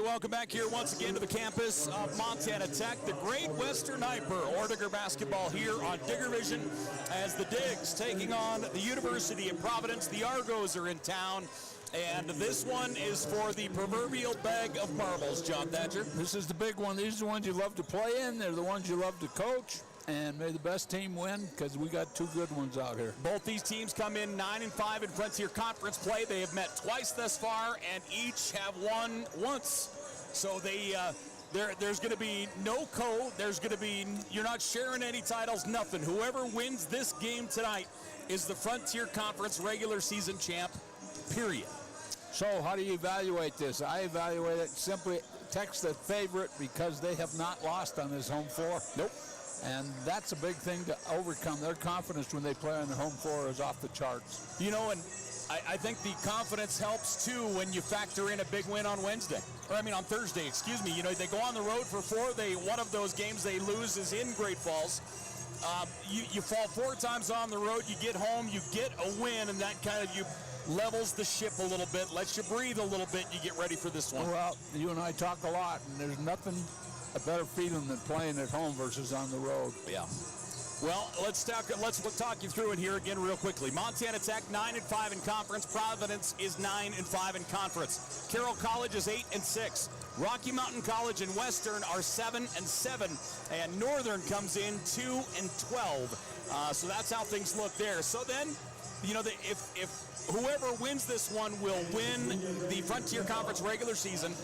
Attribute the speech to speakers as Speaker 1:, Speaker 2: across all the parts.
Speaker 1: welcome back here once again to the campus of Montana Tech. The Great Western Hyper, Orediggers basketball here on Digger Vision as the Digs taking on the University of Providence. The Argos are in town, and this one is for the proverbial bag of marbles, John Thatcher.
Speaker 2: This is the big one. These are the ones you love to play in. They're the ones you love to coach. And may the best team win, because we got two good ones out here.
Speaker 1: Both these teams come in 9-5 in Frontier Conference play. They have met twice thus far, and each have won once. So there's going to be no there's going to be, you're not sharing any titles, nothing. Whoever wins this game tonight is the Frontier Conference regular season champ, period.
Speaker 2: So how do you evaluate this? I evaluate it simply, Tech's the favorite because they have not lost on this home floor.
Speaker 1: Nope.
Speaker 2: And that's a big thing to overcome. Their confidence when they play on the home floor is off the charts.
Speaker 1: You know, and I think the confidence helps too when you factor in a big win on on Thursday, excuse me. You know, they go on the road for four. One of those games they lose is in Great Falls. You fall four times on the road, you get home, you get a win, and that kind of levels the ship a little bit, lets you breathe a little bit, you get ready for this one.
Speaker 2: Well, you and I talk a lot, and there's nothing a better feeling than playing at home versus on the road.
Speaker 1: Yeah. Well, let's talk you through it here again real quickly. Montana Tech 9-5 in conference. Providence is 9-5 in conference. Carroll College is 8-6. Rocky Mountain College and Western are 7-7, and Northern comes in 2-12. So that's how things look there. So then, you know, if whoever wins this one will win the Frontier Conference regular season,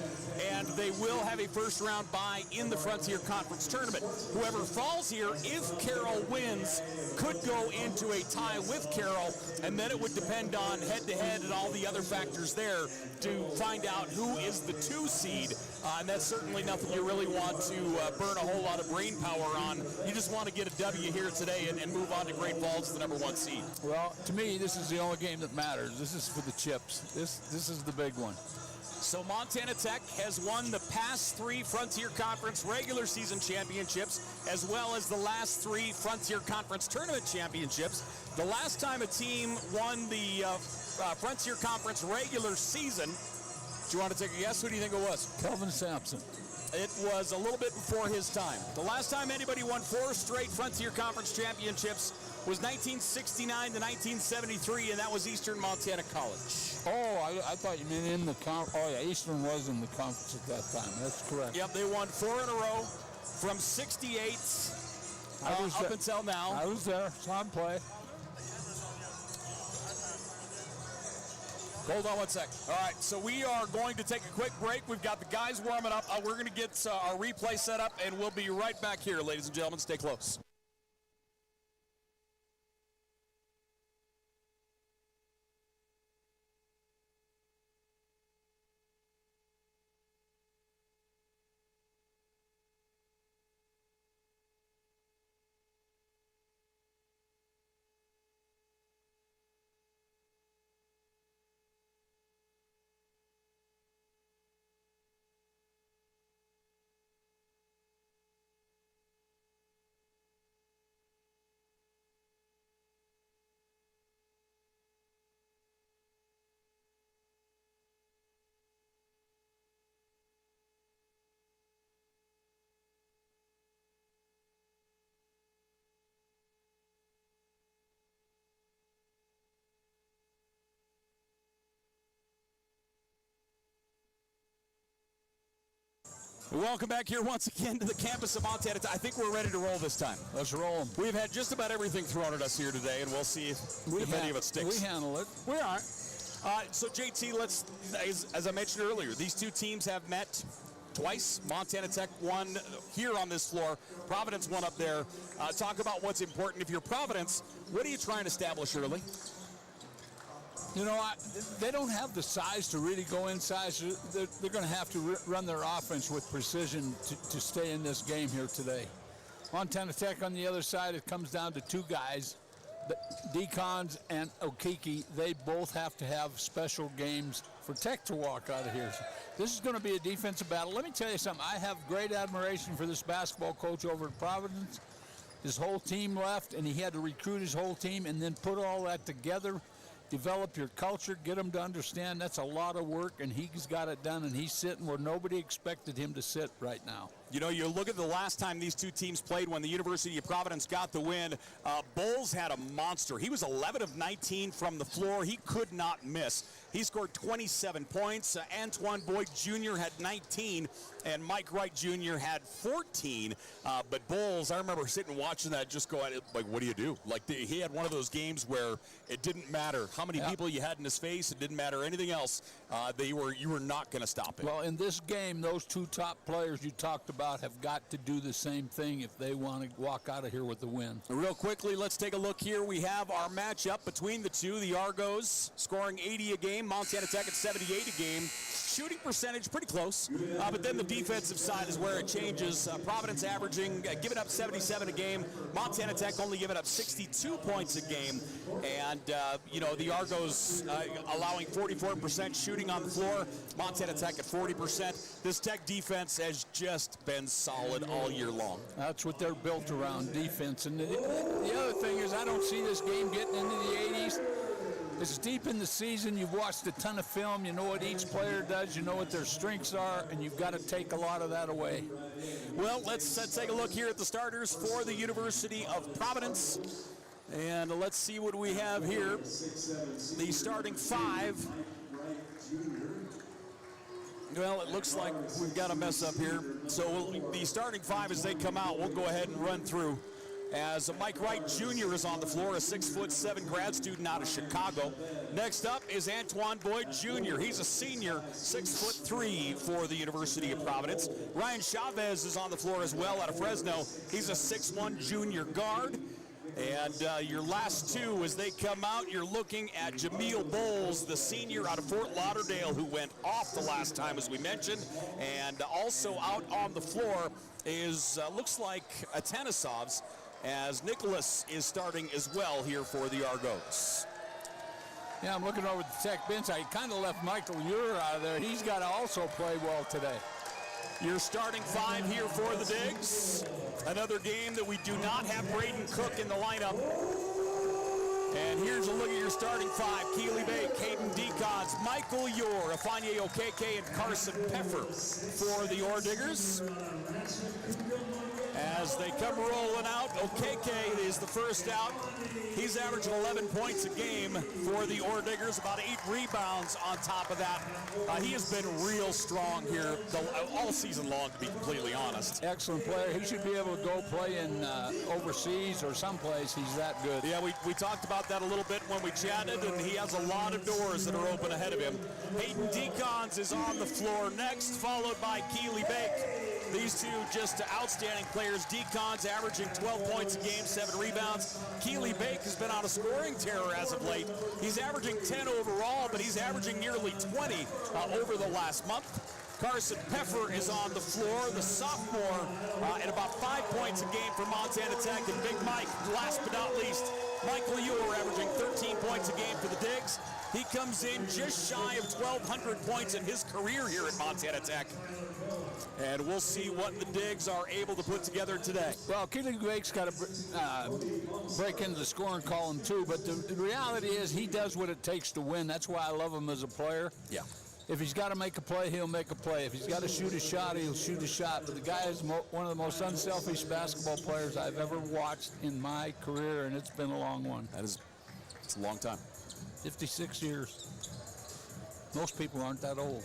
Speaker 1: and they will have a first-round bye in the Frontier Conference tournament. Whoever falls here, if Carroll wins, could go into a tie with Carroll, and then it would depend on head-to-head and all the other factors there to find out who is the 2 seed, and that's certainly nothing you really want to burn a whole lot of brain power on. You just want to get a W here today and move on to Great Falls, the number 1 seed.
Speaker 2: Well, to me, this is the only game that matters. This is for the chips. This is the big one.
Speaker 1: So Montana Tech has won the past 3 Frontier Conference regular season championships, as well as the last 3 Frontier Conference tournament championships. The last time a team won the Frontier Conference regular season, do you want to take a guess? Who do you think it was?
Speaker 2: Kelvin Sampson.
Speaker 1: It was a little bit before his time. The last time anybody won 4 straight Frontier Conference championships was 1969 to 1973, and that was Eastern Montana College.
Speaker 2: Oh, I thought you meant in the conference. Oh, yeah, Eastern was in the conference at that time. That's correct.
Speaker 1: Yep, they won 4 in a row from 68 up until now.
Speaker 2: I was there. Saw him play.
Speaker 1: Hold on one sec. All right, so we are going to take a quick break. We've got the guys warming up. We're going to get our replay set up, and we'll be right back here, ladies and gentlemen. Stay close. Welcome back here once again to the campus of Montana. I think we're ready to roll this time.
Speaker 2: Let's roll them.
Speaker 1: We've had just about everything thrown at us here today, and we'll see if any of it sticks.
Speaker 2: We handle it.
Speaker 1: We are. So, JT, as I mentioned earlier, these two teams have met twice. Montana Tech won here on this floor. Providence won up there. Talk about what's important. If you're Providence, what are you trying to establish early?
Speaker 2: You know, they don't have the size to really go inside. So they're going to have to run their offense with precision to stay in this game here today. Montana Tech on the other side, it comes down to 2 guys, Decons and Okiki. They both have to have special games for Tech to walk out of here. So this is going to be a defensive battle. Let me tell you something. I have great admiration for this basketball coach over at Providence. His whole team left, and he had to recruit his whole team and then put all that together develop your culture, get them to understand that's a lot of work, and he's got it done, and he's sitting where nobody expected him to sit right now.
Speaker 1: You know, you look at the last time these two teams played when the University of Providence got the win. Bowles had a monster. He was 11 of 19 from the floor. He could not miss. He scored 27 points. Antoine Boyd Jr. had 19, and Mike Wright Jr. had 14. But Bowles, I remember sitting and watching that, just going, like, what do you do? Like, he had one of those games where it didn't matter how many people you had in his face. It didn't matter anything else. You were not going to stop him.
Speaker 2: Well, in this game, those two top players you talked about have got to do the same thing if they want to walk out of here with the win.
Speaker 1: Real quickly, let's take a look here. We have our matchup between the two. The Argos scoring 80 a game, Montana Tech at 78 a game. Shooting percentage pretty close, but then the defensive side is where it changes. Providence averaging, giving up 77 a game. Montana Tech only giving up 62 points a game. And, you know, the Argos allowing 44% shooting on the floor. Montana Tech at 40%. This Tech defense has just been solid all year long.
Speaker 2: That's what they're built around, defense. And the other thing is I don't see this game getting into the 80s. It's deep in the season. You've watched a ton of film. You know what each player does. You know what their strengths are, and you've got to take a lot of that away.
Speaker 1: Well, let's take a look here at the starters for the University of Providence. And let's see what we have here. The starting five. Well, it looks like we've got a mess up here. So the starting five, as they come out, we'll go ahead and run through. As Mike Wright Jr. is on the floor, a 6'7" grad student out of Chicago. Next up is Antoine Boyd Jr. He's a senior, 6'3" for the University of Providence. Ryan Chavez is on the floor as well out of Fresno. He's a 6'1" junior guard. And your last two, as they come out, you're looking at Jameel Bowles, the senior out of Fort Lauderdale, who went off the last time, as we mentioned. And also out on the floor is, looks like, Atanisov's, as Nicholas is starting as well here for the Argos.
Speaker 2: Yeah, I'm looking over the Tech bench. I kind of left Michael Ure out of there. He's got to also play well today.
Speaker 1: Your starting five here for the Digs. Another game that we do not have Braden Cook in the lineup. And here's a look at your starting five. Keely Bake, Hayden Decons, Michael Ure, Afanye Okeke, and Carson Peffer for the Orediggers. As they come rolling out, Okeke is the first out. He's averaging 11 points a game for the Orediggers, about 8 rebounds on top of that. He has been real strong here all season long, to be completely honest.
Speaker 2: Excellent player. He should be able to go play in overseas or someplace. He's that good.
Speaker 1: Yeah, we talked about that a little bit when we chatted, and he has a lot of doors that are open ahead of him. Hayden Decons is on the floor next, followed by Keely Bake. These two just outstanding players. Decons averaging 12 points a game, 7 rebounds. Keely Bake has been on a scoring terror as of late. He's averaging 10 overall, but he's averaging nearly 20 over the last month. Carson Peffer is on the floor, the sophomore, at about 5 points a game for Montana Tech. And Big Mike, last but not least, Michael Ure averaging 13 points a game for the Digs. He comes in just shy of 1,200 points in his career here at Montana Tech. And we'll see what the Digs are able to put together today.
Speaker 2: Well, Keely Bake's got to break into the scoring column too, but the reality is he does what it takes to win. That's why I love him as a player.
Speaker 1: Yeah.
Speaker 2: If he's got to make a play, he'll make a play. If he's got to shoot a shot, he'll shoot a shot. But the guy is one of the most unselfish basketball players I've ever watched in my career, and it's been a long one.
Speaker 1: It's a long time.
Speaker 2: 56 years. Most people aren't that old.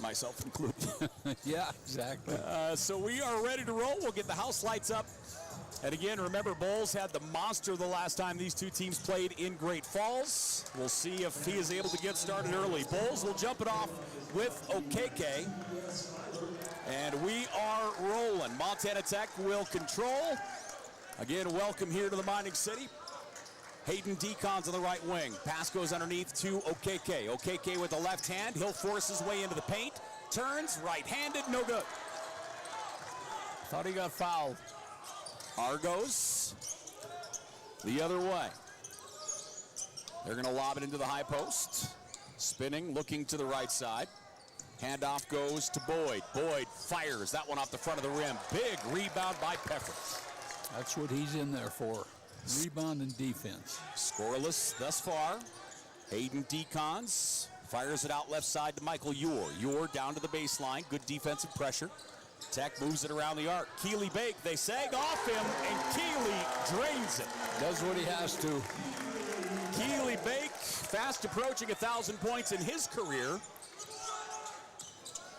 Speaker 1: Myself included.
Speaker 2: Yeah, exactly.
Speaker 1: So we are ready to roll. We'll get the house lights up. And again, remember, Bowles had the monster the last time these two teams played in Great Falls. We'll see if he is able to get started early. Bowles will jump it off with Okeke. And we are rolling. Montana Tech will control. Again, welcome here to the Mining City. Hayden Decons on the right wing. Pass goes underneath to Okeke. Okeke with the left hand. He'll force his way into the paint. Turns, right-handed, no good.
Speaker 2: Thought he got fouled.
Speaker 1: Argos the other way. They're going to lob it into the high post. Spinning, looking to the right side. Handoff goes to Boyd. Boyd fires that one off the front of the rim. Big rebound by Peffer.
Speaker 2: That's what he's in there for. Rebound and defense.
Speaker 1: Scoreless thus far. Hayden Decons fires it out left side to Michael Ure. Ure down to the baseline. Good defensive pressure. Tech moves it around the arc. Keeley Bake, they sag off him, and Keeley drains it.
Speaker 2: Does what he has to.
Speaker 1: Keeley Bake, fast approaching 1,000 points in his career.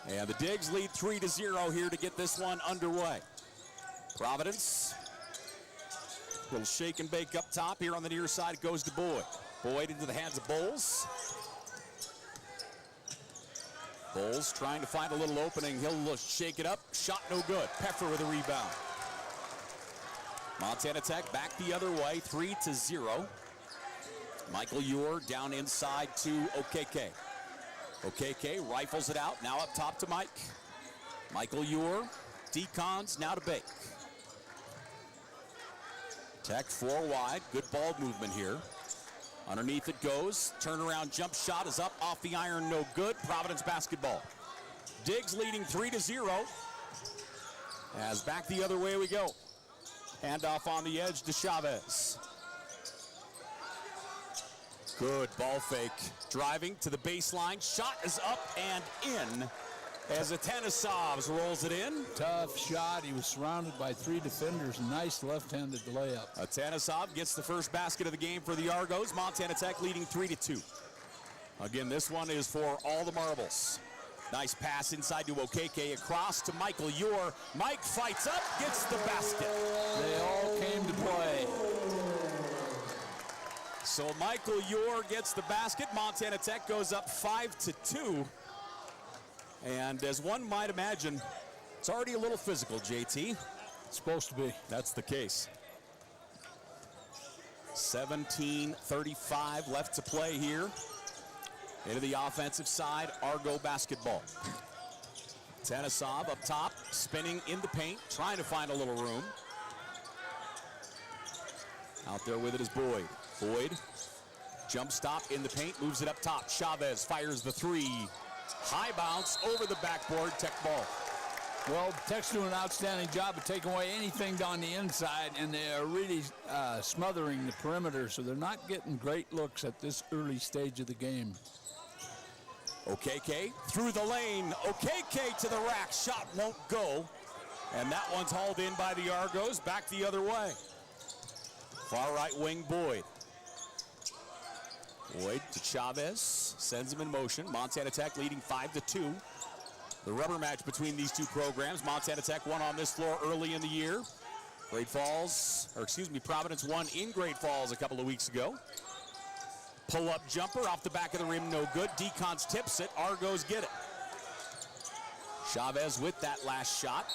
Speaker 1: And the Digs lead 3-0 here to get this one underway. Providence, little shake and bake up top. Here on the near side, it goes to Boyd. Boyd into the hands of Bowles. Bowles trying to find a little opening. He'll shake it up. Shot no good. Peffer with a rebound. Montana Tech back the other way, 3-0. Michael Ure down inside to OKK. OKK rifles it out. Now up top to Mike. Michael Ure. Decons now to Bake. Tech 4 wide. Good ball movement here. Underneath it goes. Turnaround jump shot is up off the iron. No good. Providence basketball. Diggs leading 3-0. As back the other way we go. Handoff on the edge to Chavez. Good ball fake. Driving to the baseline. Shot is up and in as Atanesov rolls it in.
Speaker 2: Tough shot. He was surrounded by 3 defenders. Nice left-handed layup.
Speaker 1: Atanesov gets the first basket of the game for the Argos. Montana Tech leading 3-2. Again, this one is for all the marbles. Nice pass inside to OKK, across to Michael Ure. Mike fights up, gets the basket.
Speaker 2: They all came to play.
Speaker 1: So Michael Ure gets the basket. Montana Tech goes up 5-2. And as one might imagine, it's already a little physical, JT.
Speaker 2: It's supposed to be.
Speaker 1: That's the case. 17:35 left to play here. Into the offensive side, Argo basketball. Tanesov up top, spinning in the paint, trying to find a little room. Out there with it is Boyd. Boyd, jump stop in the paint, moves it up top. Chavez fires the 3. High bounce over the backboard, Tech ball.
Speaker 2: Well, Tech's doing an outstanding job of taking away anything on the inside, and they are really smothering the perimeter, so they're not getting great looks at this early stage of the game.
Speaker 1: OKK through the lane. OKK to the rack. Shot won't go. And that one's hauled in by the Argos. Back the other way. Far right wing Boyd. Boyd to Chavez. Sends him in motion. Montana Tech leading 5-2. The rubber match between these two programs. Montana Tech won on this floor early in the year. Providence won in Great Falls a couple of weeks ago. Pull-up jumper off the back of the rim, no good. Decons tips it, Argos get it. Chavez with that last shot,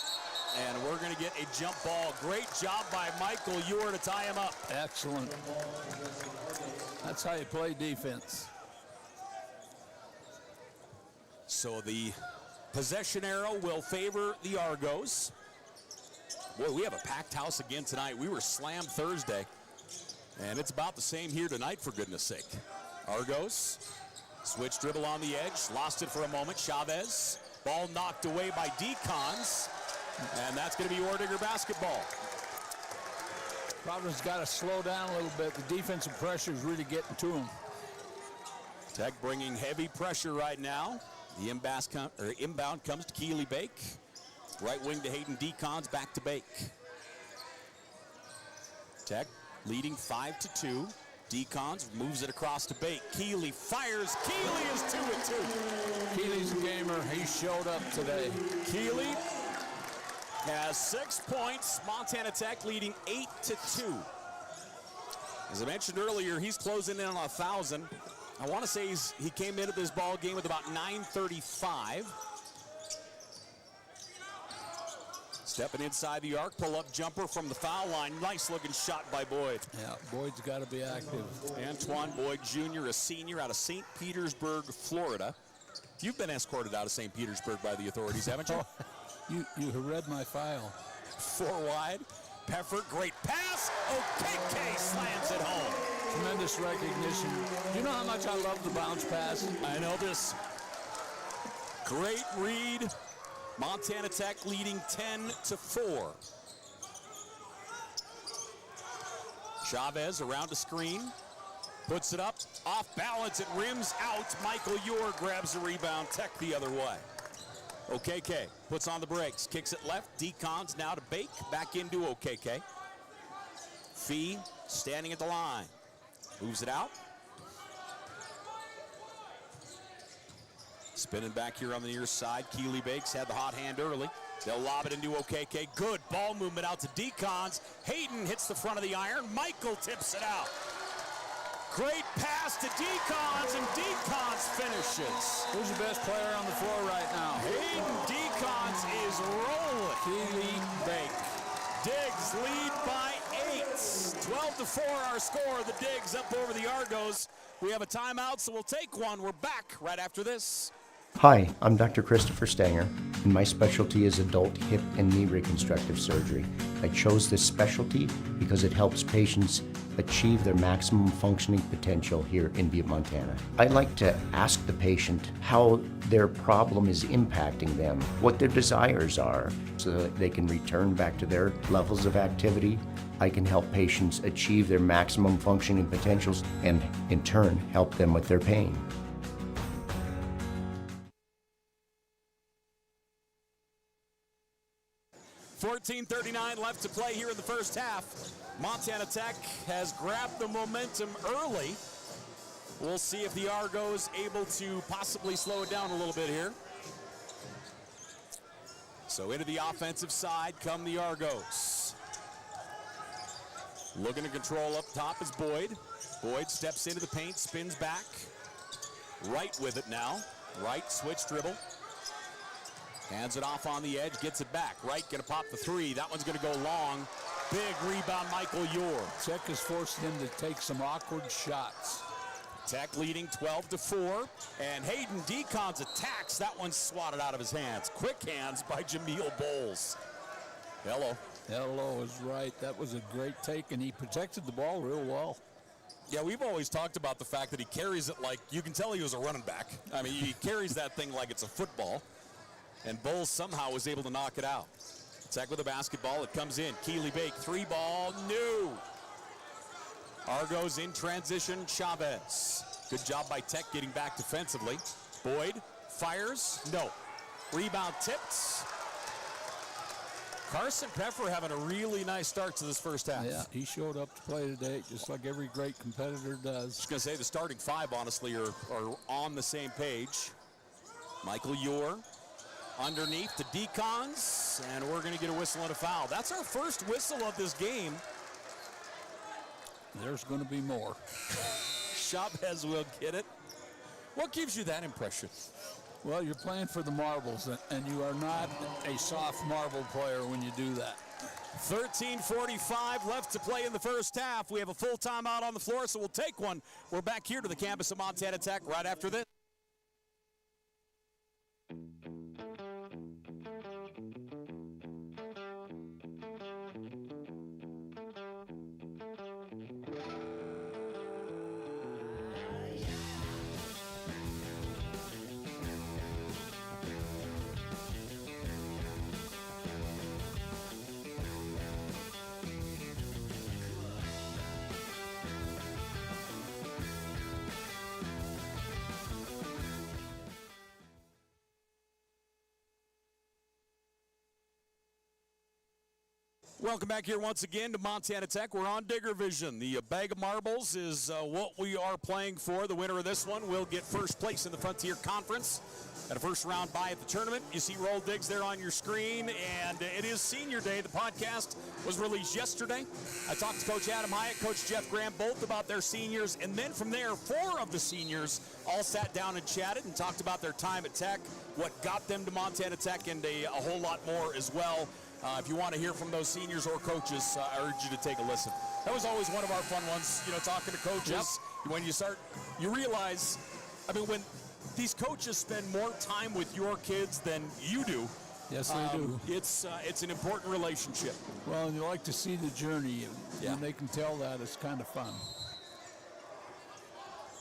Speaker 1: and we're gonna get a jump ball. Great job by Michael Ure to tie him up.
Speaker 2: Excellent. That's how you play defense.
Speaker 1: So the possession arrow will favor the Argos. Boy, we have a packed house again tonight. We were slammed Thursday. And it's about the same here tonight, for goodness sake. Argos, switch dribble on the edge, lost it for a moment. Chavez, ball knocked away by Decons, and that's going to be Orediggers basketball.
Speaker 2: Providence got to slow down a little bit. The defensive pressure is really getting to them.
Speaker 1: Tech bringing heavy pressure right now. The inbound comes to Keeley Bake. Right wing to Hayden Decons, back to Bake. Tech leading 5-2. Decons moves it across to Bake. Keeley fires. Keeley is 2-2.
Speaker 2: Keeley's a gamer. He showed up today.
Speaker 1: Keeley has 6 points. Montana Tech leading 8-2. As I mentioned earlier, he's closing in on 1,000. I want to say he came into this ball game with about 935. Stepping inside the arc, pull-up jumper from the foul line. Nice looking shot by Boyd.
Speaker 2: Yeah, Boyd's got to be active.
Speaker 1: Antoine Boyd Jr., a senior out of St. Petersburg, Florida. You've been escorted out of St. Petersburg by the authorities, haven't you?
Speaker 2: You have read my file.
Speaker 1: 4 wide. Peffer, great pass. OKK slams it home.
Speaker 2: Tremendous recognition. Do you know how much I love the bounce pass?
Speaker 1: I know this. Great read. Montana Tech leading 10-4. Chavez around the screen. Puts it up. Off balance. It rims out. Michael Ure grabs the rebound. Tech the other way. OKK puts on the brakes. Kicks it left. Decons now to Bake. Back into OKK. Fee standing at the line. Moves it out. Spinning back here on the near side. Keeley Bakes had the hot hand early. They'll lob it into OKK. Good ball movement out to Decons. Hayden hits the front of the iron. Michael tips it out. Great pass to Decons, and Decons finishes.
Speaker 2: Who's the best player on the floor right now?
Speaker 1: Hayden Decons is rolling.
Speaker 2: Keeley Bake.
Speaker 1: Diggs lead by 8. 12-4 our score. The Diggs up over the Argos. We have a timeout, so we'll take one. We're back right after this.
Speaker 3: Hi, I'm Dr. Christopher Stanger, and my specialty is adult hip and knee reconstructive surgery. I chose this specialty because it helps patients achieve their maximum functioning potential here in Butte, Montana. I like to ask the patient how their problem is impacting them, what their desires are, so that they can return back to their levels of activity. I can help patients achieve their maximum functioning potentials and, in turn, help them with their pain.
Speaker 1: .39 left to play here in the first half. Montana Tech has grabbed the momentum early. We'll see if the Argos able to possibly slow it down a little bit here. So into the offensive side come the Argos. Looking to control up top is Boyd. Boyd steps into the paint, spins back. Wright with it now. Wright switch dribble. Hands it off on the edge, gets it back. Wright gonna pop the three. That one's gonna go long. Big rebound, Michael Ure.
Speaker 2: Tech has forced him to take some awkward shots.
Speaker 1: Tech leading 12-4, and Hayden Decons attacks. That one's swatted out of his hands. Quick hands by Jameel Bowles. Hello.
Speaker 2: Hello is right. That was a great take, and he protected the ball real well.
Speaker 1: Yeah, we've always talked about the fact that he carries it like, you can tell he was a running back. I mean, he carries that thing like it's a football, and Bowles somehow was able to knock it out. Tech with a basketball, it comes in. Keeley Bake, three ball, no. Argos in transition, Chavez. Good job by Tech getting back defensively. Boyd fires, no. Rebound tipped. Carson Peffer having a really nice start to this first half.
Speaker 2: Yeah, he showed up to play today just like every great competitor does.
Speaker 1: Just gonna say the starting five, honestly, are on the same page. Michael Ure underneath to Decons, and we're gonna get a whistle and a foul. That's our first whistle of this game.
Speaker 2: There's going to be more.
Speaker 1: Chavez will get it. What gives you that impression?
Speaker 2: Well, you're playing for the marbles, and you are not a soft marble player when you do that.
Speaker 1: 13:45 left to play in the first half. We have a full timeout on the floor, so we'll take one. We're back here to the campus of Montana Tech right after this. Welcome back here once again to Montana Tech. We're on Digger Vision. The bag of marbles is what we are playing for. The winner of this one will get first place in the Frontier Conference at a first round bye at the tournament. You see Roll Diggs there on your screen, and it is Senior Day. The podcast was released yesterday. I talked to Coach Adam Hyatt, Coach Jeff Graham, both about their seniors, and then from there, 4 of the seniors all sat down and chatted and talked about their time at Tech, what got them to Montana Tech, and a whole lot more as well. If you want to hear from those seniors or coaches, I urge you to take a listen. That was always one of our fun ones, you know, talking to coaches. Yep. When you realize, I mean, when these coaches spend more time with your kids than you do.
Speaker 2: Yes, they do.
Speaker 1: It's an important relationship.
Speaker 2: Well, and you like to see the journey, and they can tell that. It's kind of fun.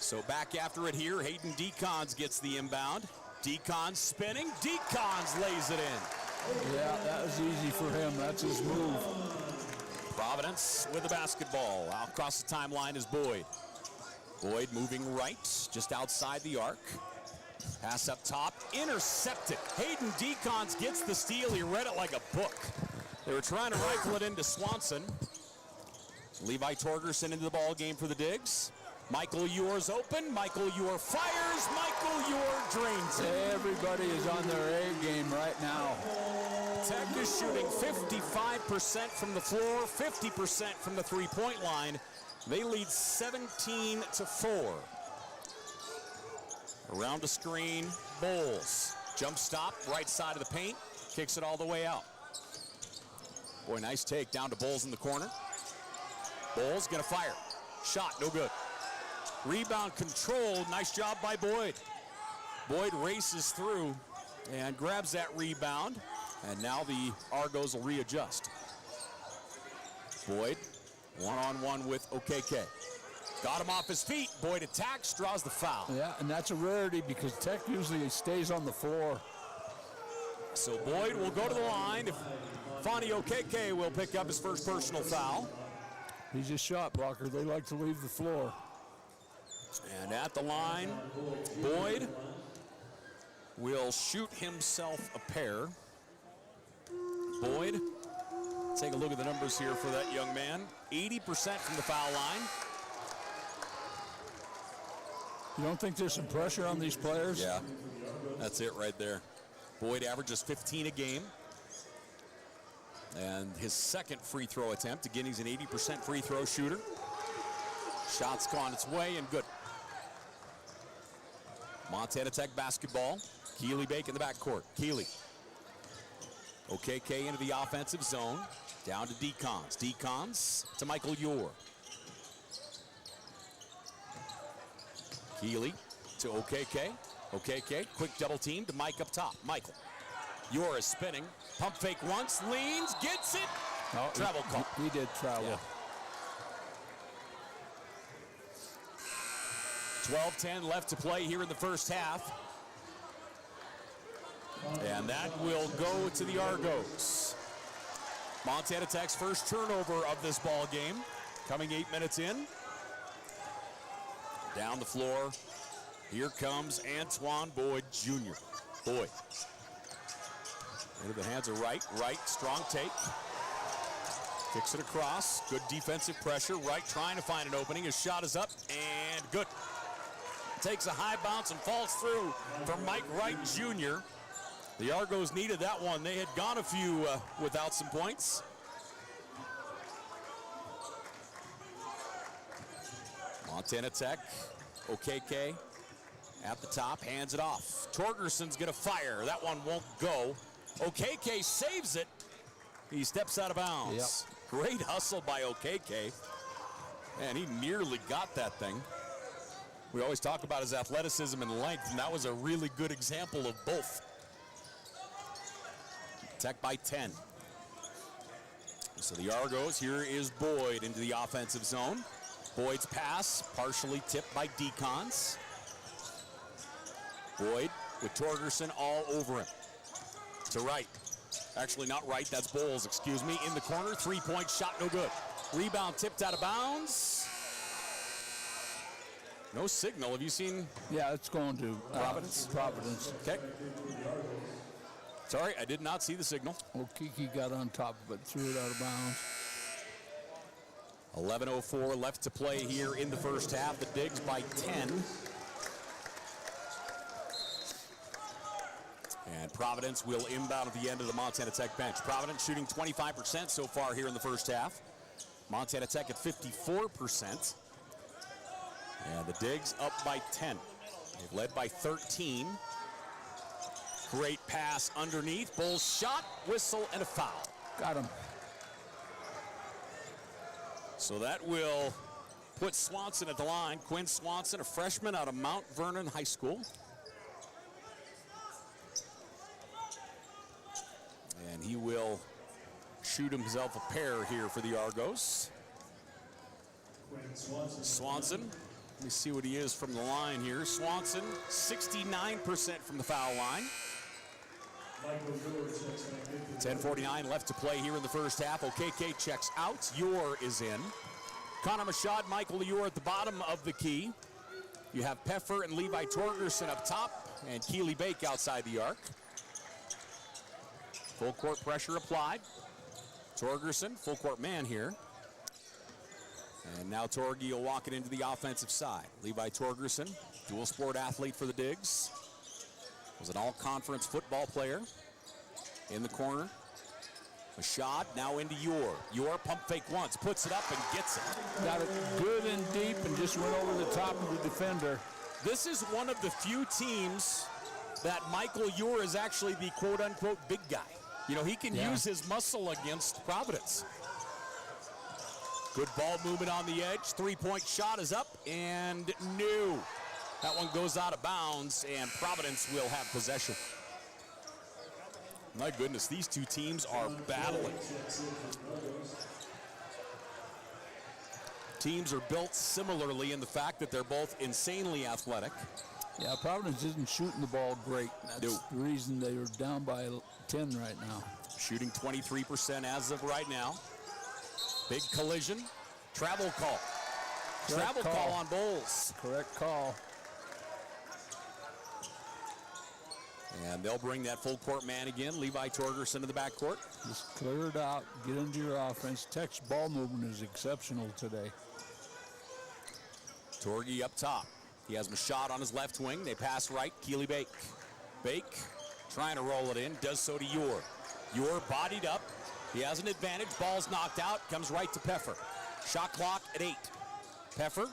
Speaker 1: So back after it here, Hayden Decons gets the inbound. Decons spinning. Decons lays it in.
Speaker 2: Yeah, that was easy for him. That's his move.
Speaker 1: Providence Providence with the basketball. Out across the timeline is Boyd. Boyd moving right, just outside the arc. Pass up top, intercepted. Hayden Decons gets the steal. He read it like a book. They were trying to rifle it into Swanson. Levi Torgerson into the ball game for the Digs. Michael Ure's open. Michael Ure fires. Michael Ure drains it.
Speaker 2: Everybody is on their A game right now.
Speaker 1: Tech is shooting 55% from the floor, 50% from the three-point line. They lead 17-4. Around the screen, Bowles. Jump stop, right side of the paint, kicks it all the way out. Boy, nice take down to Bowles in the corner. Bowles gonna fire. Shot, no good. Rebound controlled, nice job by Boyd. Boyd races through and grabs that rebound, and now the Argos will readjust. Boyd, one-on-one with OKK. Got him off his feet. Boyd attacks, draws the foul.
Speaker 2: Yeah, and that's a rarity because Tech usually stays on the floor.
Speaker 1: So Boyd will go to the line. If Fonnie OKK will pick up his first personal foul.
Speaker 2: He's a shot blocker. They like to leave the floor.
Speaker 1: And at the line, Boyd will shoot himself a pair. Boyd, take a look at the numbers here for that young man. 80% from the foul line.
Speaker 2: You don't think there's some pressure on these players?
Speaker 1: Yeah, that's it right there. Boyd averages 15 a game. And his second free throw attempt. Again, he's an 80% free throw shooter. Shot's gone its way and good. Montana Tech basketball. Keeley Bake in the backcourt. Keeley. OKK into the offensive zone. Down to Decons. Decons to Michael Ure. Keeley to OKK. OKK, quick double team to Mike up top. Michael. Ure is spinning. Pump fake once, leans, gets it.
Speaker 2: Oh,
Speaker 1: Travel call.
Speaker 2: He did travel.
Speaker 1: Yeah. 12-10 left to play here in the first half. And that will go to the Argos. Montana Tech's first turnover of this ball game, coming 8 minutes in. Down the floor, here comes Antoine Boyd Jr. Boyd. Into the hands of Wright. Wright, strong take. Kicks it across. Good defensive pressure. Wright trying to find an opening. His shot is up and good. Takes a high bounce and falls through for Mike Wright Jr. The Argos needed that one. They had gone a few without some points. Montana Tech, OKK at the top, hands it off. Torgerson's gonna fire. That one won't go. OKK saves it. He steps out of bounds.
Speaker 2: Yep.
Speaker 1: Great hustle by OKK. And he nearly got that thing. We always talk about his athleticism and length, and that was a really good example of both. Tech by 10. So the Argos, here is Boyd into the offensive zone. Boyd's pass, partially tipped by Decons. Boyd with Torgerson all over him. To Wright. Actually, not Wright, that's Bowles, excuse me. In the corner, three-point shot, no good. Rebound tipped out of bounds. No signal. Have you seen?
Speaker 2: Yeah, it's going to
Speaker 1: Providence.
Speaker 2: Providence.
Speaker 1: Okay. Sorry, I did not see the signal.
Speaker 2: Well, Kiki got on top of it, threw it out of bounds.
Speaker 1: 11:04 left to play here in the first half. The Digs by 10. And Providence will inbound at the end of the Montana Tech bench. Providence shooting 25% so far here in the first half. Montana Tech at 54%. And the Digs up by 10. They've led by 13. Great pass underneath. Bulls shot, whistle, and a foul.
Speaker 2: Got him.
Speaker 1: So that will put Swanson at the line. Quinn Swanson, a freshman out of Mount Vernon High School. And he will shoot himself a pair here for the Argos. Swanson, let me see what he is from the line here. Swanson, 69% from the foul line. 10:49 left to play here in the first half. OKK checks out. Ure is in. Connor Machad, Michael Ure at the bottom of the key. You have Peffer and Levi Torgerson up top, and Keely Bake outside the arc. Full court pressure applied. Torgerson, full court man here. And now Torgi will walk it into the offensive side. Levi Torgerson, dual sport athlete for the Digs. Was an all-conference football player. In the corner. Machad now into Ure. Ure pump fake once, puts it up and gets it.
Speaker 2: Got it good and deep and just went over the top of the defender.
Speaker 1: This is one of the few teams that Michael Ure is actually the quote-unquote big guy. You know, he can use his muscle against Providence. Good ball movement on the edge. Three-point shot is up and no. That one goes out of bounds and Providence will have possession. My goodness, these two teams are battling. Teams are built similarly in the fact that they're both insanely athletic.
Speaker 2: Yeah, Providence isn't shooting the ball great. That's the reason they are down by 10 right now.
Speaker 1: Shooting 23% as of right now. Big collision. Travel call. Travel call on Bulls.
Speaker 2: Correct call.
Speaker 1: And they'll bring that full court man again. Levi Torgerson to the backcourt.
Speaker 2: Just clear it out, get into your offense. Tech's ball movement is exceptional today.
Speaker 1: Torgi up top. He has Machad on his left wing. They pass right. Keely Bake. Bake trying to roll it in. Does so to Ure. Ure bodied up. He has an advantage. Ball's knocked out. Comes right to Peffer. Shot clock at 8. Peffer.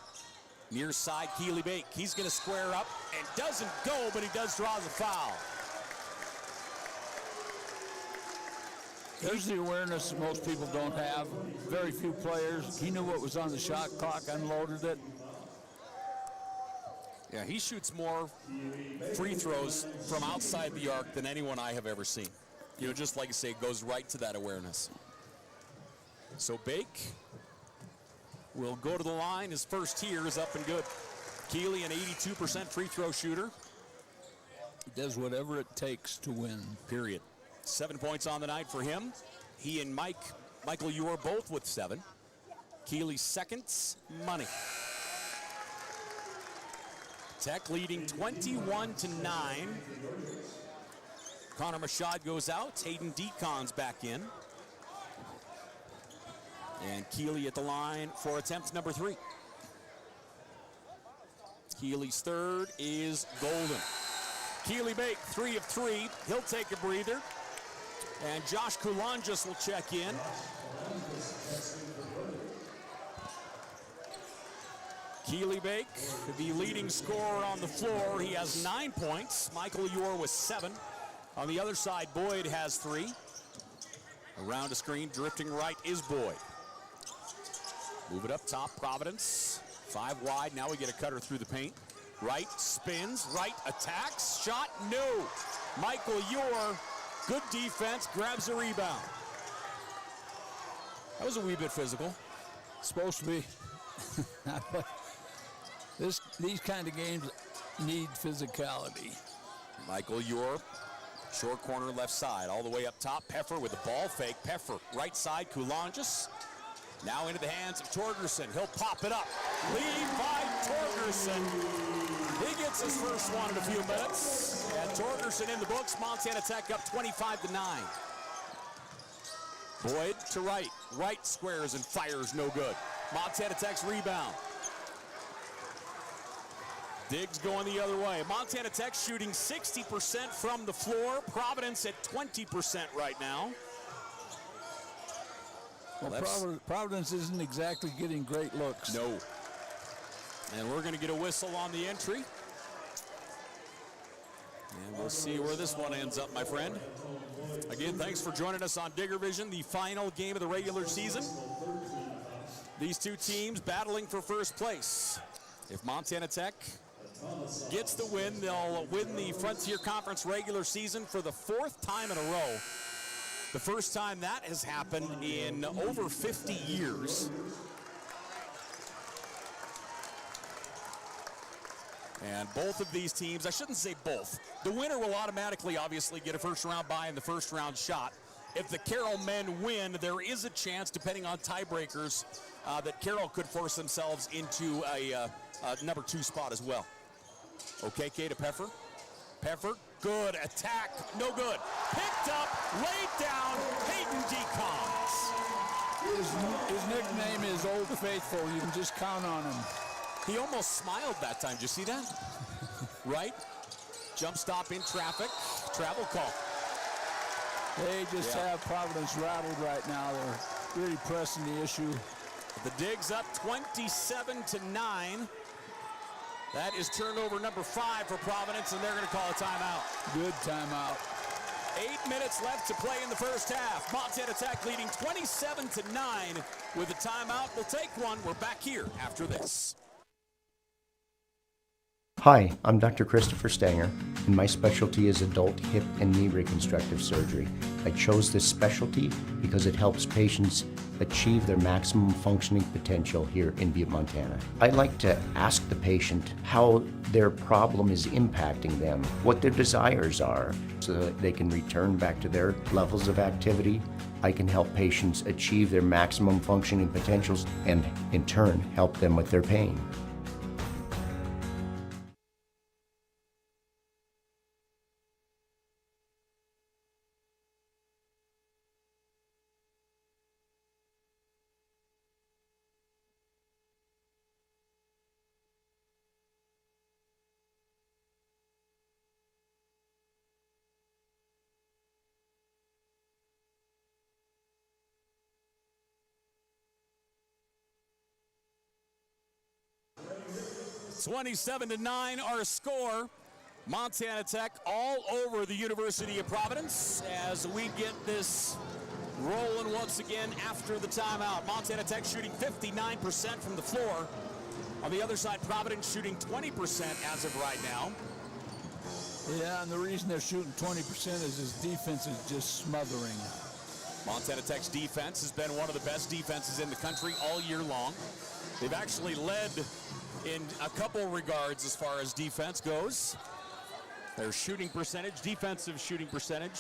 Speaker 1: Near side, Keely Bake. He's going to square up and doesn't go, but he does draw the foul.
Speaker 2: There's the awareness that most people don't have. Very few players. He knew what was on the shot clock, unloaded it.
Speaker 1: Yeah, he shoots more free throws from outside the arc than anyone I have ever seen. You know, just like you say, it goes right to that awareness. So Bake will go to the line. His first tier is up and good. Keely, an 82% free throw shooter.
Speaker 2: He does whatever it takes to win.
Speaker 1: Period. 7 points on the night for him. He and Michael Ure both with 7. Keely's seconds, money. Tech leading 21-9. Connor Machad goes out. Hayden Deacon's back in. And Keely at the line for attempt number 3. Keely's third is golden. Keely Bake, 3 of 3. He'll take a breather. And Josh Kulonjus will check in. Keely Bake, the leading scorer on the floor. He has 9 points. Michael Ure with 7. On the other side, Boyd has 3. Around the screen, drifting right is Boyd. Move it up top, Providence. 5 wide, now we get a cutter through the paint. Right, spins, right, attacks, shot, no. Michael Ure, good defense, grabs a rebound. That was a wee bit physical.
Speaker 2: Supposed to be. These kind of games need physicality.
Speaker 1: Michael Ure, short corner left side, all the way up top. Peffer with the ball fake. Peffer, right side, Kulonjus. Now into the hands of Torgerson. He'll pop it up. Levi Torgerson. He gets his first one in a few minutes. And Torgerson in the books. Montana Tech up 25-9. Boyd to right. Right squares and fires, no good. Montana Tech's rebound. Diggs going the other way. Montana Tech shooting 60% from the floor. Providence at 20% right now.
Speaker 2: Well, Providence isn't exactly getting great looks.
Speaker 1: No. And we're going to get a whistle on the entry. And we'll see where this one ends up, my friend. Again, thanks for joining us on Digger Vision, the final game of the regular season. These two teams battling for first place. If Montana Tech gets the win, they'll win the Frontier Conference regular season for the 4th time in a row. The first time that has happened in over 50 years. And both of these teams, I shouldn't say both. The winner will automatically, obviously, get a first-round bye in the first-round shot. If the Carroll men win, there is a chance, depending on tiebreakers, that Carroll could force themselves into a number 2 spot as well. OKK to Peffer. Peffer, good attack, no good. Picked up, laid down, Hayden Decons.
Speaker 2: His nickname is Old Faithful. You can just count on him.
Speaker 1: He almost smiled that time. Did you see that? Right? Jump stop in traffic. Travel call.
Speaker 2: They just have Providence rattled right now. They're really pressing the issue.
Speaker 1: The Digs up 27-9. That is turnover number 5 for Providence, and they're going to call a timeout.
Speaker 2: Good timeout.
Speaker 1: 8 minutes left to play in the first half. Montana Tech leading 27-9 with a timeout. We'll take one. We're back here after this.
Speaker 3: Hi, I'm Dr. Christopher Stanger, and my specialty is adult hip and knee reconstructive surgery. I chose this specialty because it helps patients achieve their maximum functioning potential here in Butte, Montana. I like to ask the patient how their problem is impacting them, what their desires are, so that they can return back to their levels of activity. I can help patients achieve their maximum functioning potentials and, in turn, help them with their pain.
Speaker 1: Twenty-seven to 9 our score. Montana Tech all over the University of Providence as we get this rolling once again after the timeout. Montana Tech shooting 59% from the floor. On the other side, Providence shooting 20% as of right now.
Speaker 2: Yeah, and the reason they're shooting 20% is his defense is just smothering.
Speaker 1: Montana Tech's defense has been one of the best defenses in the country all year long. They've actually led in a couple regards as far as defense goes. Their shooting percentage, defensive shooting percentage,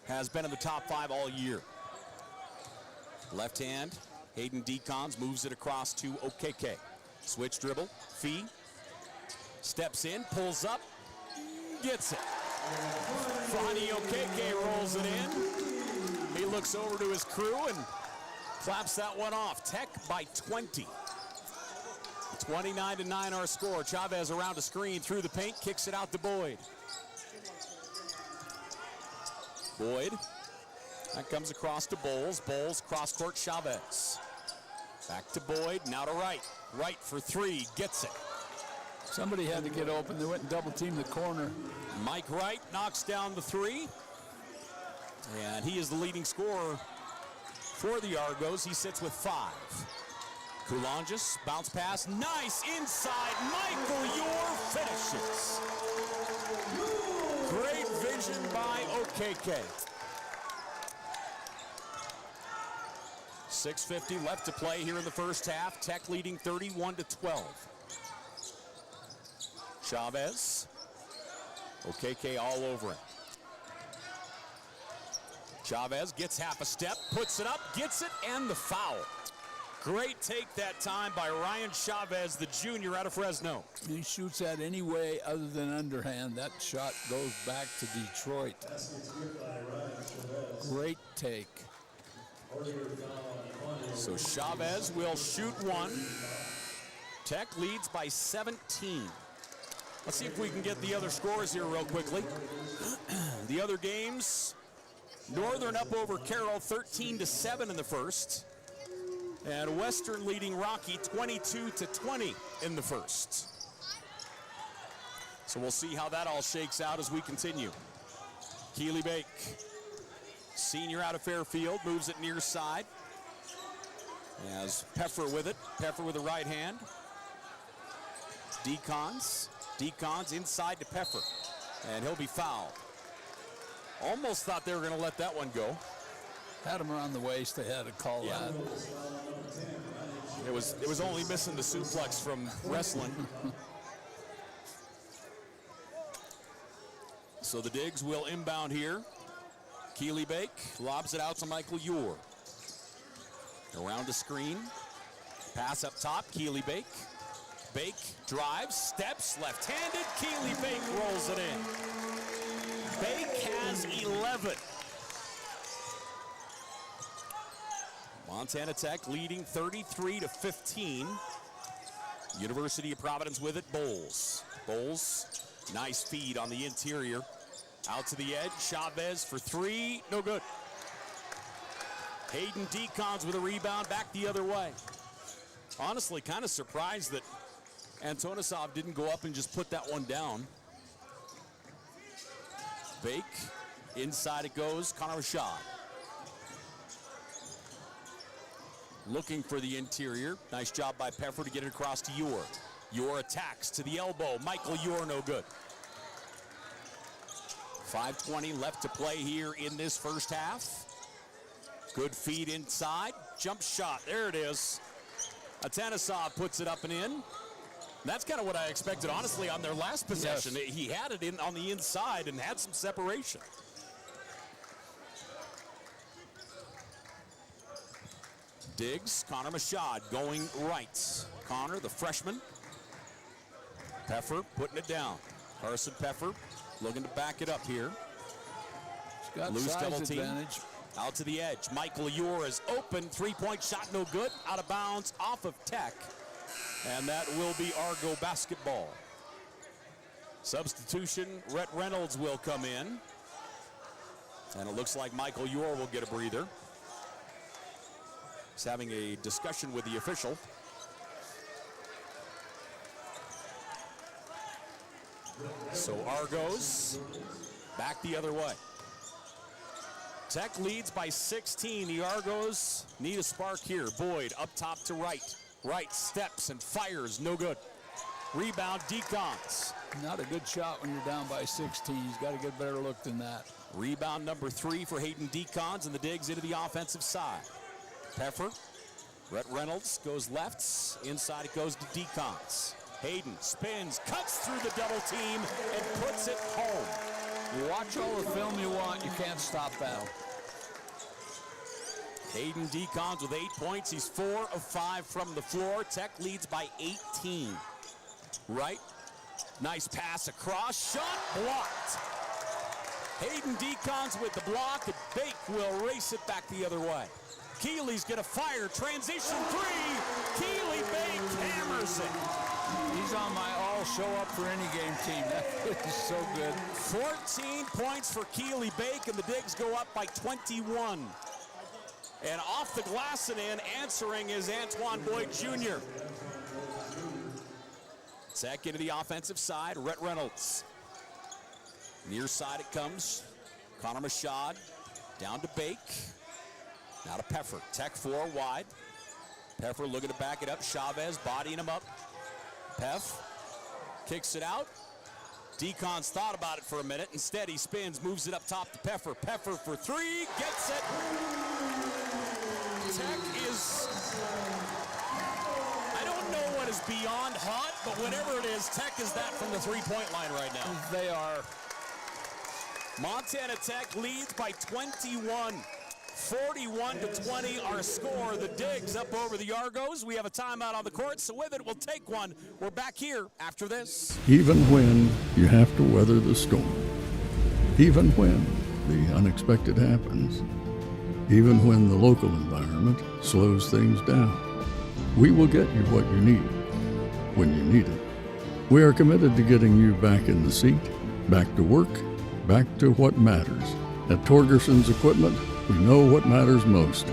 Speaker 1: has been in the top 5 all year. Left hand, Hayden Decons moves it across to OKK. Switch dribble, Fee, steps in, pulls up, gets it. Fani OKK rolls it in. He looks over to his crew and claps that one off. Tech by 20. 29-9 our score. Chavez around a screen through the paint, kicks it out to Boyd. Boyd, that comes across to Bowles. Bowles cross court, Chavez. Back to Boyd, now to Wright. Wright for 3, gets it.
Speaker 2: Somebody had to get open. They went and double teamed the corner.
Speaker 1: Mike Wright knocks down the 3. And he is the leading scorer for the Argos. He sits with 5. Kulonjis, bounce pass, nice inside. Michael Yor finishes. Great vision by OKK. 6:50 left to play here in the first half. Tech leading 31-12. Chavez, OKK all over him. Chavez gets half a step, puts it up, gets it, and the foul. Great take that time by Ryan Chavez, the junior out of Fresno.
Speaker 2: He shoots that any way other than underhand. That shot goes back to Detroit. Great take.
Speaker 1: So Chavez will shoot one. Tech leads by 17. Let's see if we can get the other scores here real quickly. The other games, Northern up over Carroll 13-7 in the first. And Western leading Rocky 22-20 in the first. So we'll see how that all shakes out as we continue. Keely Bake, senior out of Fairfield, moves it near side. As Peffer with it, Peffer with the right hand. Decons inside to Peffer, and he'll be fouled. Almost thought they were going to let that one go.
Speaker 2: Had him around the waist, they had to call that.
Speaker 1: It was only missing the suplex from wrestling. So the Digs will inbound here. Keely Bake lobs it out to Michael Ure. Around the screen. Pass up top, Keely Bake. Bake drives, steps, left-handed. Keely Bake rolls it in. Bake has 11. Montana Tech leading 33-15. University of Providence with it, Bowles. Bowles, nice feed on the interior. Out to the edge, Chavez for three, no good. Hayden Decons with a rebound, back the other way. Honestly, kind of surprised that Antonisov didn't go up and just put that one down. Bake, inside it goes, Connor Rashad. Looking for the interior. Nice job by Peffer to get it across to Ure. Ure attacks to the elbow. Michael Ure, no good. 5:20 left to play here in this first half. Good feed inside. Jump shot. There it is. Atanisov puts it up and in. That's kind of what I expected, honestly, on their last possession. Yes. He had it in on the inside and had some separation. Diggs, Connor Machad going right. Connor, the freshman. Peffer putting it down. Carson Peffer looking to back it up here.
Speaker 2: He's got
Speaker 1: loose
Speaker 2: size
Speaker 1: double team.
Speaker 2: Advantage.
Speaker 1: Out to the edge. Michael Ure is open. Three-point shot, no good. Out of bounds, off of Tech. And that will be Argo basketball. Substitution, Rhett Reynolds will come in. And it looks like Michael Ure will get a breather. He's having a discussion with the official. So Argos back the other way. Tech leads by 16. The Argos need a spark here. Boyd up top to right. Right steps and fires, no good. Rebound, Decons.
Speaker 2: Not a good shot when you're down by 16. He's got to get a better look than that.
Speaker 1: Rebound number 3 for Hayden Decons, and the Digs into the offensive side. Peffer, Rhett Reynolds goes left. Inside it goes to Decons. Hayden spins, cuts through the double team, and puts it home.
Speaker 2: You watch all the film you want, you can't stop that.
Speaker 1: Hayden Decons with 8 points. He's 4 of 5 from the floor. Tech leads by 18. Right. Nice pass across. Shot blocked. Hayden Decons with the block. And Bake will race it back the other way. Keely's going to fire. Transition three. Keely Bake hammers it.
Speaker 2: He's on my all show up for any game team. That is so good.
Speaker 1: 14 points for Keely Bake, and the Digs go up by 21. And off the glass and in, answering is Antoine Boyd Jr. Tech into the offensive side, Rhett Reynolds. Near side it comes. Connor Machad down to Bake. Now to Peffer. Tech 4 wide. Peffer looking to back it up. Chavez bodying him up. Peff kicks it out. Decons thought about it for a minute. Instead, he spins, moves it up top to Peffer. Peffer for three, gets it. Tech is, I don't know what is beyond hot, but whatever it is, Tech is that from the three-point line right now.
Speaker 2: They are.
Speaker 1: Montana Tech leads by 21. 41-20 our score. The Digs up over the Argos. We have a timeout on the court, so with it, we'll take one. We're back here after this.
Speaker 4: Even when you have to weather the storm, even when the unexpected happens, even when the local environment slows things down, we will get you what you need when you need it. We are committed to getting you back in the seat, back to work, back to what matters. At Torgerson's Equipment, we know what matters most: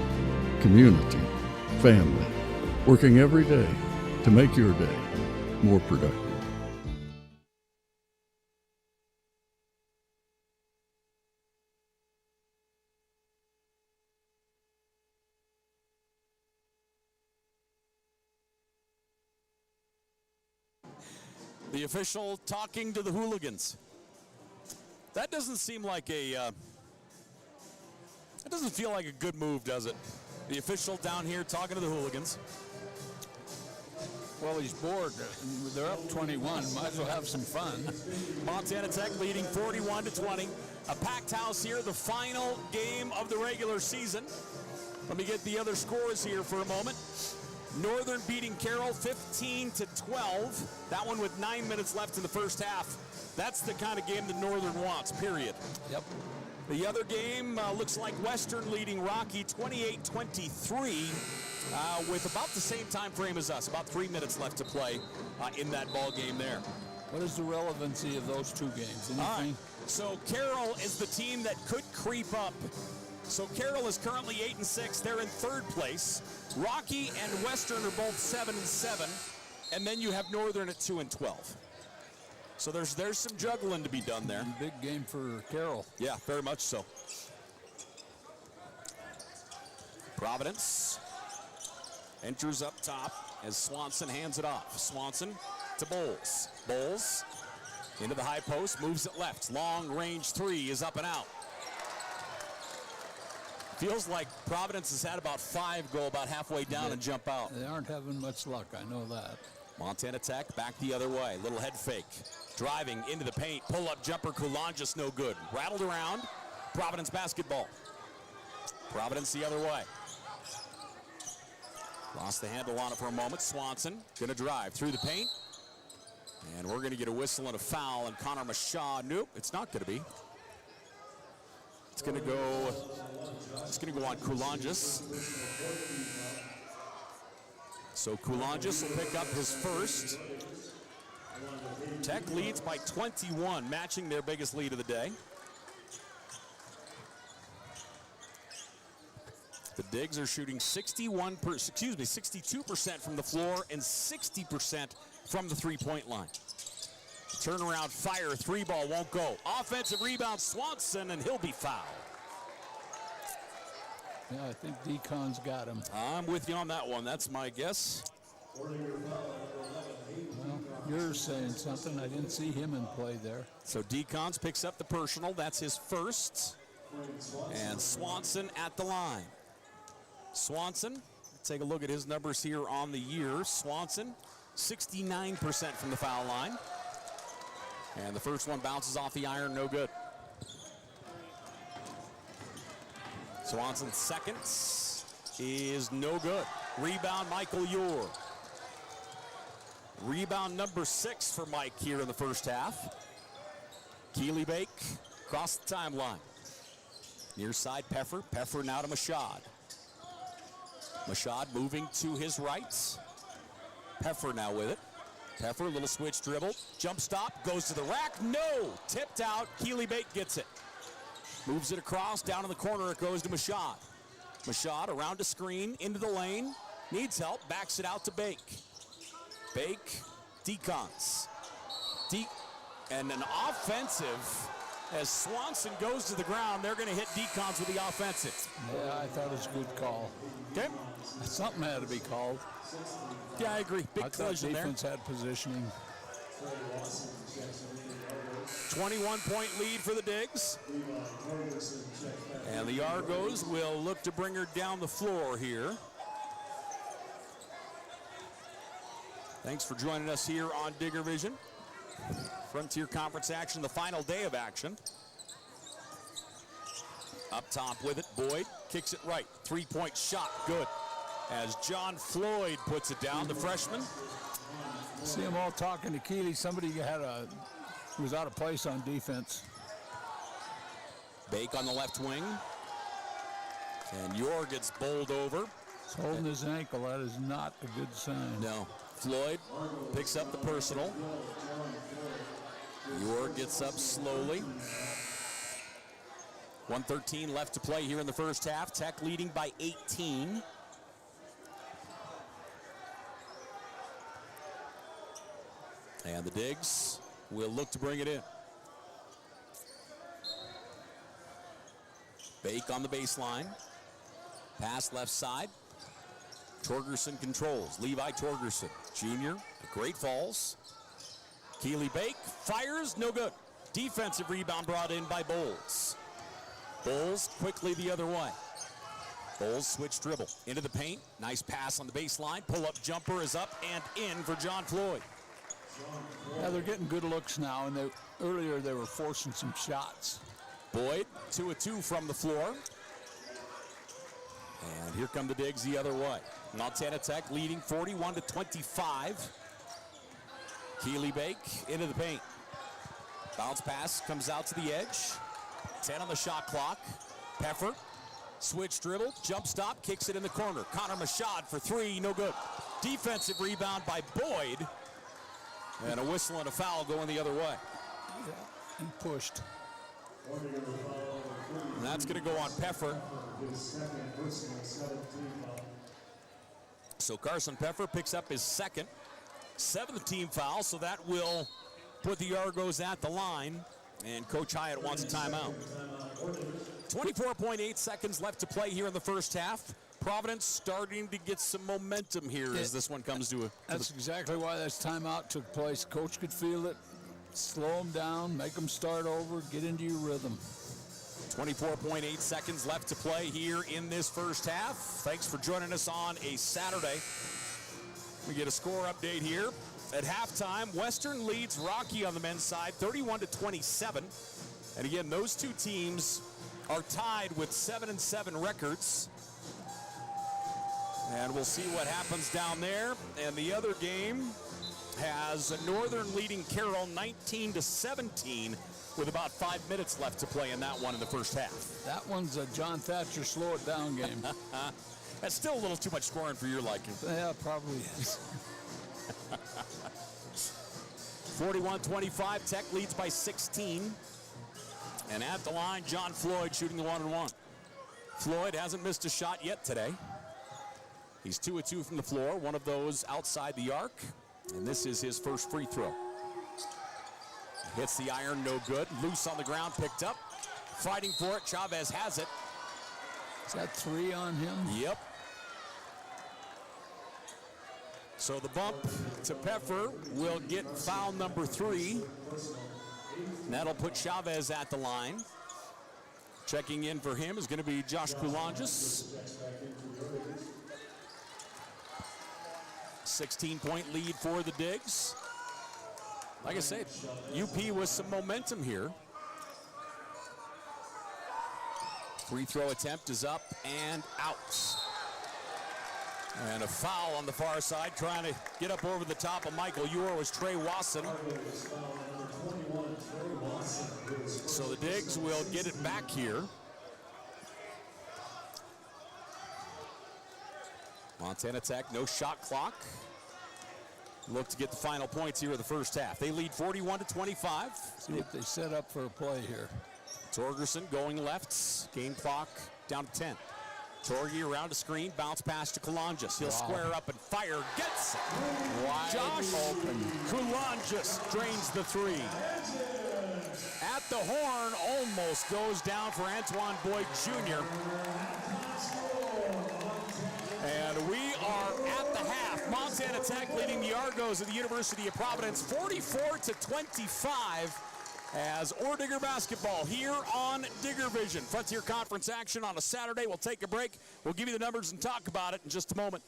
Speaker 4: community, family, working every day to make your day more productive.
Speaker 1: The official talking to the hooligans. That doesn't seem like that doesn't feel like a good move, does it? The official down here talking to the hooligans.
Speaker 2: Well, he's bored. They're up 21. Might as well have some fun.
Speaker 1: Montana Tech leading 41-20. A packed house here, the final game of the regular season. Let me get the other scores here for a moment. Northern beating Carroll 15-12. That one with 9 minutes left in the first half. That's the kind of game that Northern wants, period.
Speaker 2: Yep.
Speaker 1: The other game looks like Western leading Rocky 28-23 with about the same time frame as us, about 3 minutes left to play in that ball game there.
Speaker 2: What is the relevancy of those two games? Anything?
Speaker 1: All right. So Carroll is the team that could creep up. So Carroll is currently 8-6. They're in third place. Rocky and Western are both 7-7. And then you have Northern at 2-12. So there's some juggling to be done there.
Speaker 2: Big game for Carroll.
Speaker 1: Yeah, very much so. Providence enters up top as Swanson hands it off. Swanson to Bowles. Bowles into the high post, moves it left. Long range three is up and out. Feels like Providence has had about 5 go about halfway down and jump out.
Speaker 2: They aren't having much luck, I know that.
Speaker 1: Montana Tech back the other way. Little head fake. Driving into the paint. Pull-up jumper, Coulon, no good. Rattled around. Providence basketball. Providence the other way. Lost the handle on it for a moment. Swanson gonna drive through the paint. And we're gonna get a whistle and a foul. And Connor Mashaw, nope, it's not gonna be. It's gonna go on Coulon. So Coulon will pick up his first. Tech leads by 21, matching their biggest lead of the day. The Digs are shooting 62% from the floor and 60% from the three-point line. Turnaround fire, 3-ball won't go. Offensive rebound, Swanson, and he'll be fouled.
Speaker 2: Yeah, I think Deacon's got him.
Speaker 1: I'm with you on that one. That's my guess.
Speaker 2: Well, you're saying something. I didn't see him in play there.
Speaker 1: So Deacons picks up the personal. That's his first. And Swanson at the line. Swanson, take a look at his numbers here on the year. Swanson, 69% from the foul line. And the first one bounces off the iron, no good. Swanson's second is no good. Rebound, Michael Ure. Rebound number 6 for Mike here in the first half. Keely Bake across the timeline. Near side, Peffer. Peffer now to Mashad. Mashad moving to his right. Peffer now with it. Peffer, little switch dribble. Jump stop, goes to the rack. No! Tipped out. Keely Bake gets it. Moves it across, down in the corner it goes to Mashad. Mashad around a screen, into the lane. Needs help, backs it out to Bake. Bake, Deacons. And an offensive, as Swanson goes to the ground, they're going to hit Deacons with the offensive.
Speaker 2: Yeah, I thought it was a good call.
Speaker 1: Okay.
Speaker 2: Something had to be called.
Speaker 1: Yeah, I agree. Big collision there.
Speaker 2: Defense had positioning.
Speaker 1: 21-point lead for the Digs. And the Argos will look to bring her down the floor here. Thanks for joining us here on Digger Vision. Frontier Conference action, the final day of action. Up top with it, Boyd kicks it right. 3-point shot, good. As John Floyd puts it down, the freshman.
Speaker 2: See them all talking to Keely. Somebody was out of place on defense.
Speaker 1: Bake on the left wing. And Yor gets bowled over.
Speaker 2: He's holding his ankle. That is not a good sign.
Speaker 1: No. Floyd picks up the personal. Yor gets up slowly. 1:13 left to play here in the first half. Tech leading by 18. And the Digs will look to bring it in. Bake on the baseline. Pass left side. Torgerson controls. Levi Torgerson, Jr. at Great Falls. Keely Bake fires, no good. Defensive rebound brought in by Bowles. Bowles quickly the other way. Bowles switch dribble into the paint. Nice pass on the baseline. Pull-up jumper is up and in for John Floyd.
Speaker 2: Yeah, they're getting good looks now, and earlier they were forcing some shots.
Speaker 1: Boyd, 2 of 2 from the floor. And here come the digs the other way. Montana Tech leading 41-25. Keeley Bake into the paint. Bounce pass comes out to the edge. 10 on the shot clock. Peffer, switch dribble, jump stop, kicks it in the corner. Connor Machad for 3, no good. Defensive rebound by Boyd. And a whistle and a foul going the other way.
Speaker 2: Yeah, he pushed.
Speaker 1: And that's going to go on Peffer. So Carson Peffer picks up his second, 7th team foul, so that will put the Argos at the line. And Coach Hyatt wants a timeout. 24.8 seconds left to play here in the first half. Providence starting to get some momentum here as this one comes to a...
Speaker 2: That's exactly why this timeout took place. Coach could feel it. Slow them down, make them start over, get into your rhythm.
Speaker 1: 24.8 seconds left to play here in this first half. Thanks for joining us on a Saturday. We get a score update here. At halftime, Western leads Rocky on the men's side, 31-27. And again, those two teams are tied with 7-7 records. And we'll see what happens down there. And the other game has Northern leading Carroll 19-17 with about 5 minutes left to play in that one in the first half.
Speaker 2: That one's a John Thatcher slow it down game.
Speaker 1: That's still a little too much scoring for your liking.
Speaker 2: Yeah, probably is.
Speaker 1: 41-25, Tech leads by 16. And at the line, John Floyd shooting the 1-and-1. Floyd hasn't missed a shot yet today. He's 2 of 2 from the floor, one of those outside the arc. And this is his first free throw. Hits the iron, no good. Loose on the ground, picked up. Fighting for it, Chavez has it.
Speaker 2: Is that 3 on him?
Speaker 1: Yep. So the bump to Peffer will get foul number 3. And that'll put Chavez at the line. Checking in for him is going to be Josh Koulanges. 16-point lead for the Digs. Like I said, UP with some momentum here. Free throw attempt is up and out. And a foul on the far side, trying to get up over the top of Michael Ure was Trey Wasson. So the Digs will get it back here. Montana Tech, no shot clock. Look to get the final points here of the first half. They lead 41-25.
Speaker 2: See what they set up for a play here.
Speaker 1: Torgerson going left. Game clock down to 10. Torgy around a screen, bounce pass to Koulanges. He'll square up and fire, gets it.
Speaker 2: Wide
Speaker 1: Josh
Speaker 2: open.
Speaker 1: Koulanges drains the 3. At the horn, almost goes down for Antoine Boyd Jr. And we are at the half. Montana Tech leading the Argos of the University of Providence 44-25 as Orediggers basketball here on Digger Vision. Frontier Conference action on a Saturday. We'll take a break. We'll give you the numbers and talk about it in just a moment.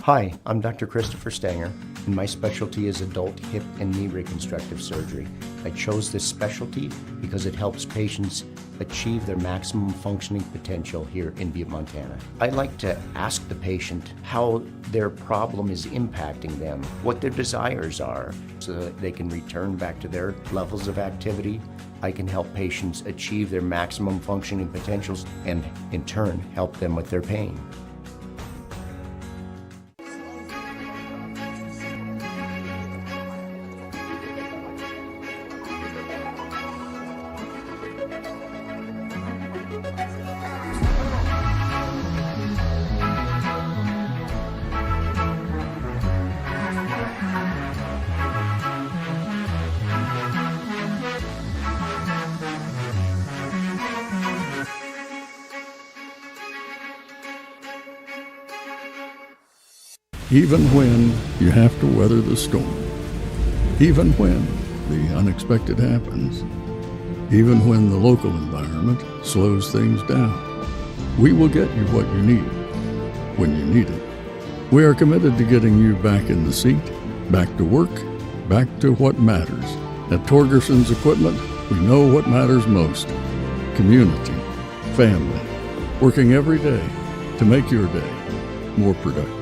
Speaker 3: Hi, I'm Dr. Christopher Stanger, and my specialty is adult hip and knee reconstructive surgery. I chose this specialty because it helps patients achieve their maximum functioning potential here in Butte, Montana. I like to ask the patient how their problem is impacting them, what their desires are, so that they can return back to their levels of activity. I can help patients achieve their maximum functioning potentials and, in turn, help them with their pain.
Speaker 4: Even when you have to weather the storm, even when the unexpected happens, even when the local environment slows things down, we will get you what you need when you need it. We are committed to getting you back in the seat, back to work, back to what matters. At Torgerson's Equipment, we know what matters most: community, family, working every day to make your day more productive.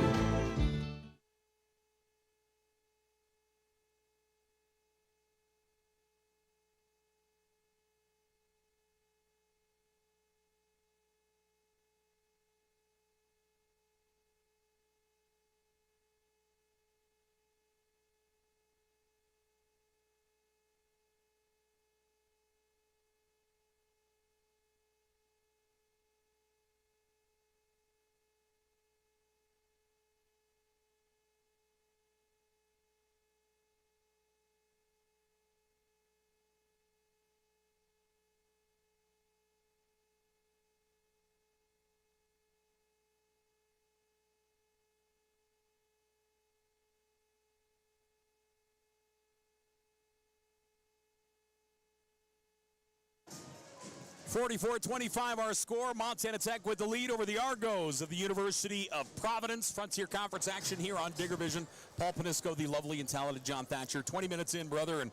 Speaker 1: .24-25 our score. Montana Tech with the lead over the Argos of the University of Providence. Frontier Conference action here on Digger Vision. Paul Panisco, the lovely and talented John Thatcher. 20 minutes in, brother, and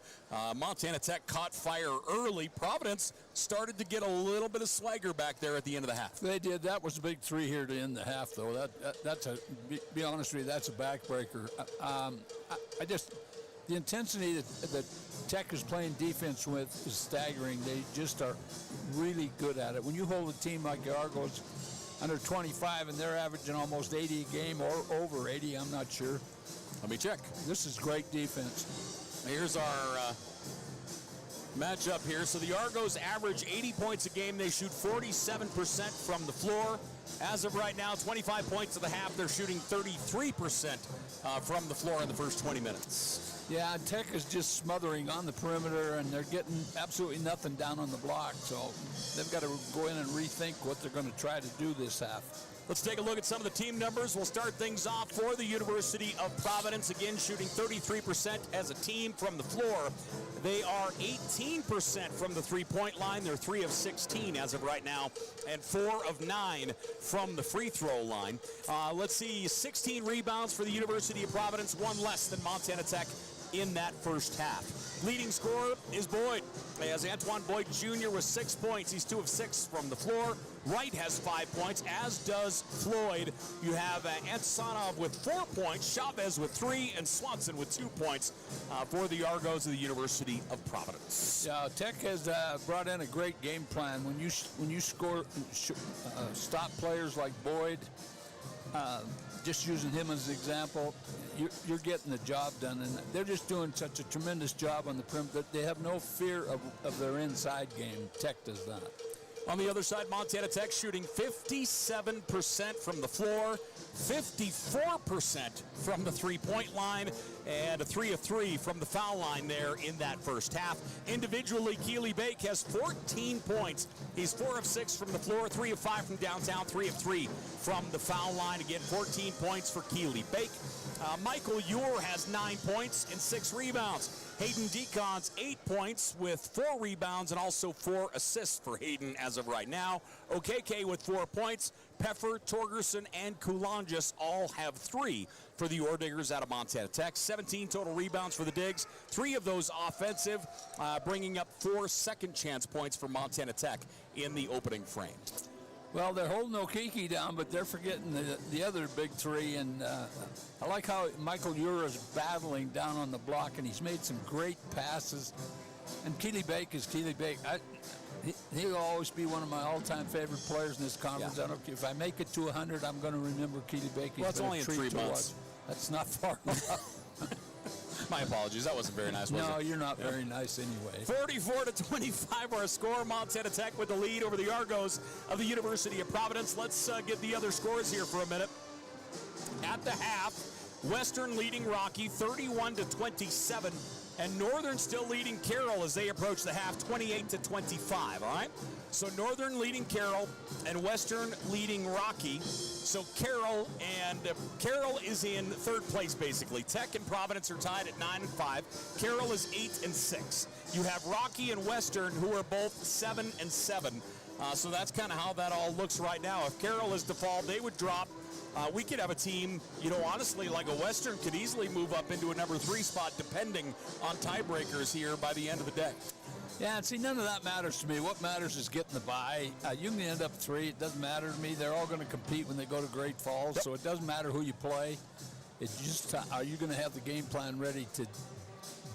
Speaker 1: Montana Tech caught fire early. Providence started to get a little bit of swagger back there at the end of the half.
Speaker 2: They did. That was a big three here to end the half, though. That's a, be honest with you, that's a backbreaker. The intensity that Tech is playing defense with is staggering. They just are really good at it. When you hold a team like the Argos under 25 and they're averaging almost 80 a game or over 80, I'm not sure.
Speaker 1: Let me check.
Speaker 2: This is great defense.
Speaker 1: Here's our matchup here. So the Argos average 80 points a game. They shoot 47% from the floor. As of right now, 25 points of the half. They're shooting 33% from the floor in the first 20 minutes.
Speaker 2: Yeah, Tech is just smothering on the perimeter, and they're getting absolutely nothing down on the block. So they've got to go in and rethink what they're going to try to do this half.
Speaker 1: Let's take a look at some of the team numbers. We'll start things off for the University of Providence. Again, shooting 33% as a team from the floor. They are 18% from the three-point line. They're 3 of 16 as of right now, and 4 of 9 from the free throw line. Let's see, 16 rebounds for the University of Providence, 1 less than Montana Tech in that first half. Leading scorer is Boyd, as Antoine Boyd Jr. with 6 points. He's 2 of 6 from the floor. Wright has 5 points, as does Floyd. You have Ansanov with 4 points, Chavez with 3, and Swanson with 2 points for the Argos of the University of Providence.
Speaker 2: Yeah, Tech has brought in a great game plan. When you stop players like Boyd, just using him as an example, you're getting the job done, and they're just doing such a tremendous job on the perimeter. They have no fear of their inside game. Tech does not.
Speaker 1: On the other side, Montana Tech shooting 57% from the floor, 54% from the three-point line, and a 3 of 3 from the foul line there in that first half. Individually, Keely Bake has 14 points. He's 4 of 6 from the floor, 3 of 5 from downtown, 3 of 3 from the foul line. Again, 14 points for Keely Bake. Michael Ure has 9 points and 6 rebounds. Hayden Deacons 8 points with 4 rebounds and also 4 assists for Hayden as of right now. OKK with 4 points. Peffer, Torgerson, and Kulonjis all have 3 for the Orediggers out of Montana Tech. 17 total rebounds for the Digs, 3 of those offensive, bringing up 4 second chance points for Montana Tech in the opening frame.
Speaker 2: Well, they're holding Okeke down, but they're forgetting the other big 3. And I like how Michael Ure is battling down on the block, and he's made some great passes. And Keely Bake is Keely Bake. He'll always be one of my all-time favorite players in this conference.
Speaker 1: Yeah.
Speaker 2: I don't care if I make it to 100, I'm going to remember Keely Bake.
Speaker 1: Well, it's only in 3 months.
Speaker 2: That's not far enough.
Speaker 1: My apologies. That wasn't very nice, was it?
Speaker 2: No, you're not very nice anyway.
Speaker 1: 44-25 our score. Montana Tech with the lead over the Argos of the University of Providence. Let's get the other scores here for a minute. At the half, Western leading Rocky 31-27, and Northern still leading Carroll as they approach the half 28-25, all right? So Northern leading Carroll and Western leading Rocky. So Carroll is in third place basically. Tech and Providence are tied at 9-5. Carroll is 8-6. You have Rocky and Western who are both 7-7. So that's kind of how that all looks right now. If Carroll is to fall, they would drop. We could have a team, honestly, like a Western could easily move up into a number 3 spot depending on tiebreakers here by the end of the day.
Speaker 2: Yeah, and see, none of that matters to me. What matters is getting the bye. You can end up 3. It doesn't matter to me. They're all going to compete when they go to Great Falls, so it doesn't matter who you play. It's just, are you going to have the game plan ready to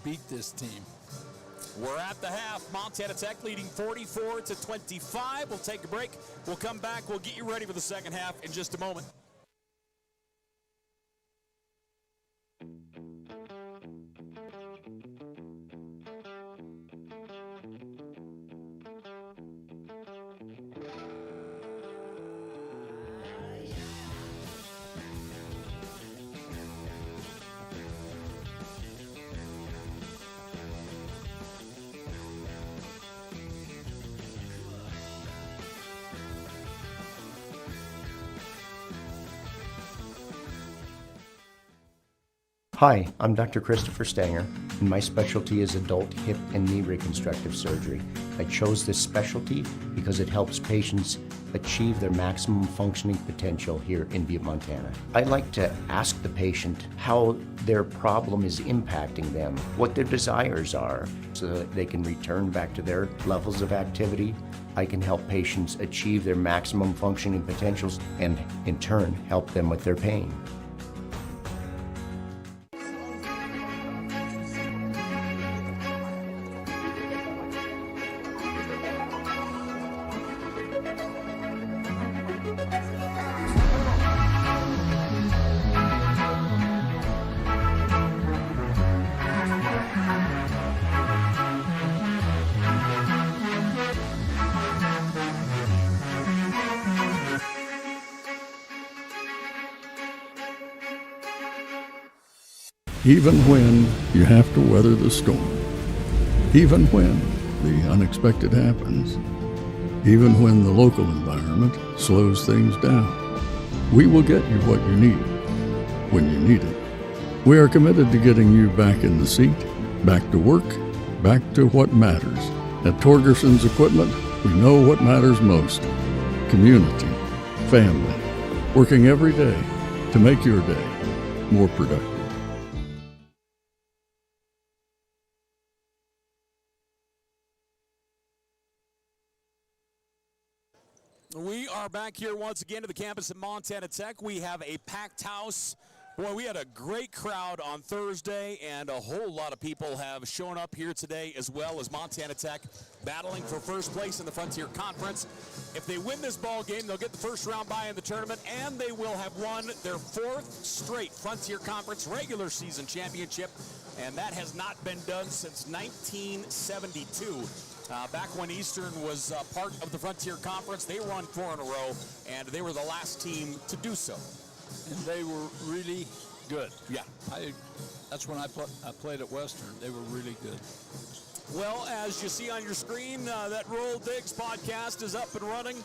Speaker 2: beat this team?
Speaker 1: We're at the half. Montana Tech leading 44-25. We'll take a break. We'll come back. We'll get you ready for the second half in just a moment.
Speaker 3: Hi, I'm Dr. Christopher Stanger, and my specialty is adult hip and knee reconstructive surgery. I chose this specialty because it helps patients achieve their maximum functioning potential here in Butte, Montana. I like to ask the patient how their problem is impacting them, what their desires are, so that they can return back to their levels of activity. I can help patients achieve their maximum functioning potentials and, in turn, help them with their pain.
Speaker 4: Even when you have to weather the storm, even when the unexpected happens, even when the local environment slows things down, we will get you what you need when you need it. We are committed to getting you back in the seat, back to work, back to what matters. At Torgerson's Equipment, we know what matters most: community, family, working every day to make your day more productive.
Speaker 1: We are back here once again to the campus at Montana Tech. We have a packed house. Boy, we had a great crowd on Thursday, and a whole lot of people have shown up here today as well as Montana Tech battling for first place in the Frontier Conference. If they win this ball game, they'll get the first round bye in the tournament, and they will have won their 4th straight Frontier Conference regular season championship, and that has not been done since 1972. Back when Eastern was part of the Frontier Conference, they won 4 in a row, and they were the last team to do so.
Speaker 2: And they were really good.
Speaker 1: Yeah.
Speaker 2: That's when I played at Western. They were really good.
Speaker 1: Well, as you see on your screen, that Roll Diggs podcast is up and running.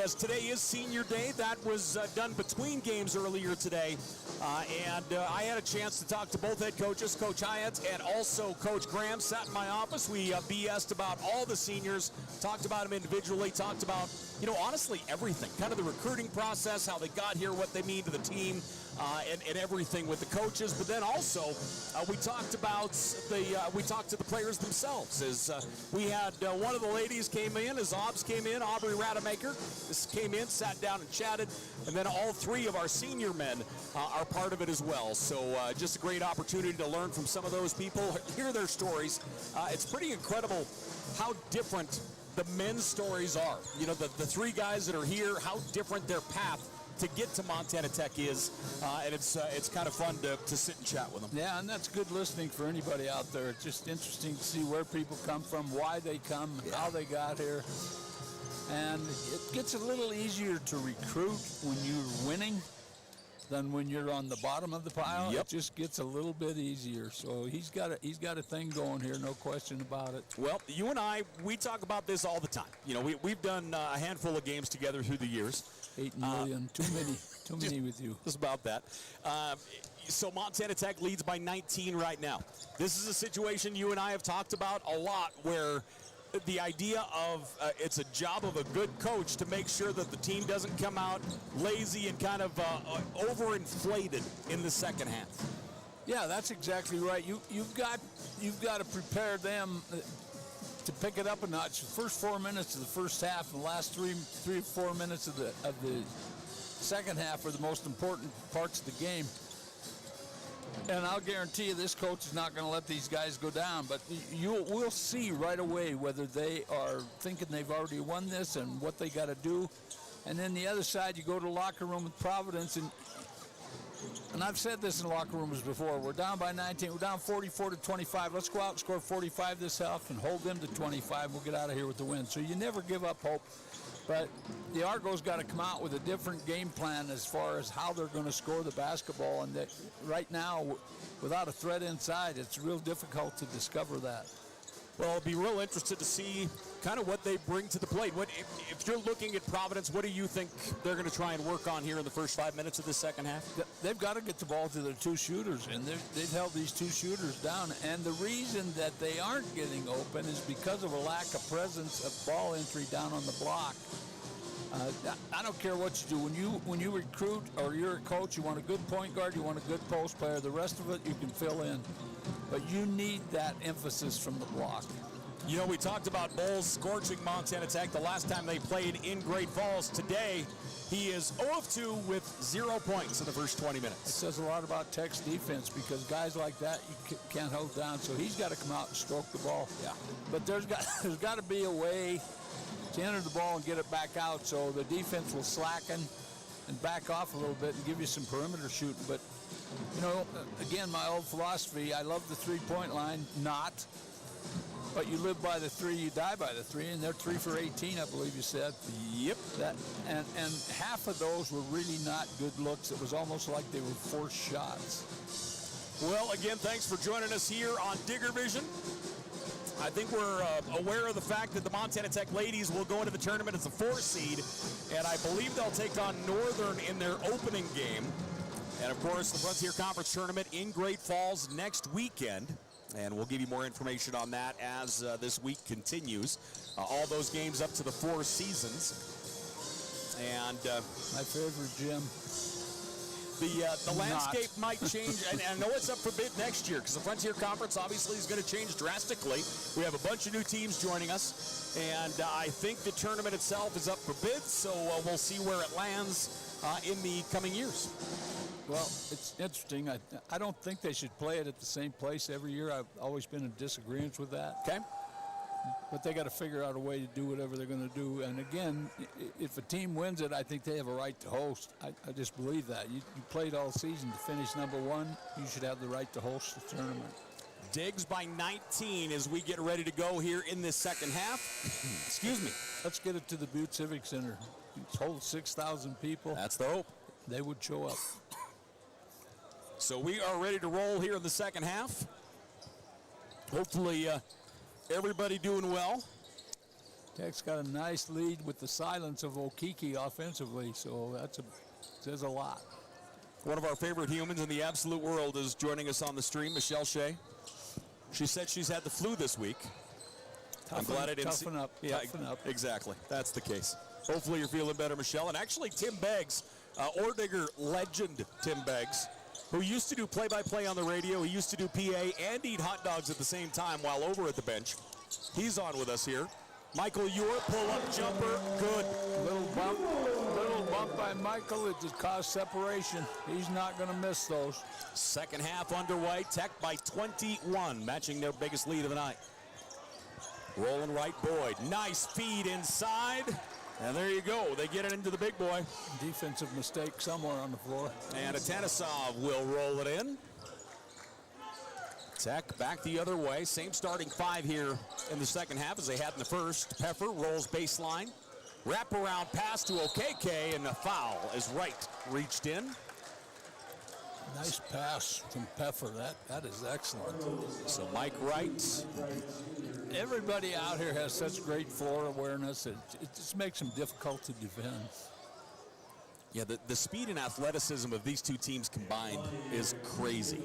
Speaker 1: As today is senior day, that was done between games earlier today. And I had a chance to talk to both head coaches, Coach Hyatt and also Coach Graham. Sat in my office. We BS'd about all the seniors, talked about them individually, talked about, honestly, everything. Kind of the recruiting process, how they got here, what they mean to the team, and everything with the coaches. But then also, we talked about we talked to the players themselves. As we had one of the ladies came in, as Obbs came in, Aubrey Rademacher. This came in, sat down and chatted, and then all 3 of our senior men are part of it as well. So just a great opportunity to learn from some of those people, hear their stories. It's pretty incredible how different the men's stories are. The 3 guys that are here, how different their path to get to Montana Tech is, and it's kind of fun to sit and chat with them.
Speaker 2: Yeah, and that's good listening for anybody out there. It's just interesting to see where people come from, why they come, how they got here. And it gets a little easier to recruit when you're winning than when you're on the bottom of the pile.
Speaker 1: Yep.
Speaker 2: It just gets a little bit easier. So he's got a thing going here, no question about it.
Speaker 1: Well, you and I, we talk about this all the time. You know, we've done a handful of games together through the years.
Speaker 2: 8 million, too many with you.
Speaker 1: Just about that. So Montana Tech leads by 19 right now. This is a situation you and I have talked about a lot, where the idea of it's a job of a good coach to make sure that the team doesn't come out lazy and kind of overinflated in the second half.
Speaker 2: Yeah, that's exactly right. You've got to prepare them to pick it up a notch. The first 4 minutes of the first half and the last three or 4 minutes of the second half are the most important parts of the game. And I'll guarantee you this coach is not going to let these guys go down, but we'll see right away whether they are thinking they've already won this and what they got to do. And then the other side, you go to the locker room with Providence, and I've said this in locker rooms before, we're down by 19, we're down 44-25. Let's go out and score 45 this half and hold them to 25, and we'll get out of here with the win. So you never give up hope. But the Argos got to come out with a different game plan as far as how they're going to score the basketball. And that right now, without a threat inside, it's real difficult to discover that.
Speaker 1: Well, I'll be real interested to see kind of what they bring to the plate. If you're looking at Providence, what do you think they're going to try and work on here in the first 5 minutes of the second half?
Speaker 2: They've got to get the ball to their two shooters, and they've held these two shooters down. And the reason that they aren't getting open is because of a lack of presence of ball entry down on the block. I don't care what you do. When you recruit or you're a coach, you want a good point guard, you want a good post player. The rest of it you can fill in. But you need that emphasis from the block.
Speaker 1: You know, we talked about Bowles scorching Montana Tech the last time they played in Great Falls. Today, he is 0 of 2 with 0 points in the first 20 minutes.
Speaker 2: It says a lot about Tech's defense, because guys like that you can't hold down. So he's got to come out and stroke the ball.
Speaker 1: Yeah.
Speaker 2: But there's got to be a way to enter the ball and get it back out, so the defense will slacken and back off a little bit and give you some perimeter shooting. But, you know, again, my old philosophy, I love the three-point line, but you live by the three, you die by the three, and they're 3 for 18, I believe you said.
Speaker 1: Yep.
Speaker 2: And half of those were really not good looks. It was almost like they were forced shots.
Speaker 1: Well, again, thanks for joining us here on Digger Vision. I think we're aware of the fact that the Montana Tech ladies will go into the tournament as a 4 seed, and I believe they'll take on Northern in their opening game. And, of course, the Frontier Conference Tournament in Great Falls next weekend. And we'll give you more information on that as this week continues. All those games up to the 4 seasons. And
Speaker 2: my favorite gym.
Speaker 1: The landscape might change, and I know it's up for bid next year, because the Frontier Conference obviously is going to change drastically. We have a bunch of new teams joining us, and I think the tournament itself is up for bid, so we'll see where it lands in the coming years.
Speaker 2: Well, it's interesting. I don't think they should play it at the same place every year. I've always been in disagreement with that.
Speaker 1: Okay.
Speaker 2: But they got to figure out a way to do whatever they're going to do. And again, if a team wins it, I think they have a right to host. I just believe that. You played all season to finish #1. You should have the right to host the tournament.
Speaker 1: Diggs by 19 as we get ready to go here in this second half. Excuse me.
Speaker 2: Let's get it to the Butte Civic Center. Hold 6,000 people.
Speaker 1: That's the hope.
Speaker 2: They would show up.
Speaker 1: So we are ready to roll here in the second half. Hopefully everybody doing well.
Speaker 2: Tech's got a nice lead with the silence of Okiki offensively, so says a lot.
Speaker 1: One of our favorite humans in the absolute world is joining us on the stream, Michelle Shea. She said she's had the flu this week. I'm glad I didn't
Speaker 2: toughen up.
Speaker 1: Yeah,
Speaker 2: toughen up.
Speaker 1: Exactly. That's the case. Hopefully you're feeling better, Michelle. And actually, Tim Beggs, Orediggers legend Tim Beggs, who used to do play-by-play on the radio. He used to do PA and eat hot dogs at the same time while over at the bench. He's on with us here. Michael Ure, pull-up jumper, good.
Speaker 2: Little bump by Michael. It just caused separation. He's not going to miss those.
Speaker 1: Second half underway. Tech by 21, matching their biggest lead of the night. Rolling right, Boyd. Nice feed inside. And there you go. They get it into the big boy.
Speaker 2: Defensive mistake somewhere on the floor.
Speaker 1: And Atanisov will roll it in. Tech back the other way. Same starting 5 here in the second half as they had in the first. Peffer rolls baseline. Wraparound pass to Okeke, and a foul as Wright reached in.
Speaker 2: Nice pass from Peffer. That is excellent.
Speaker 1: So Mike Wright.
Speaker 2: Everybody out here has such great floor awareness. It just makes them difficult to defend.
Speaker 1: Yeah, the speed and athleticism of these two teams combined is crazy.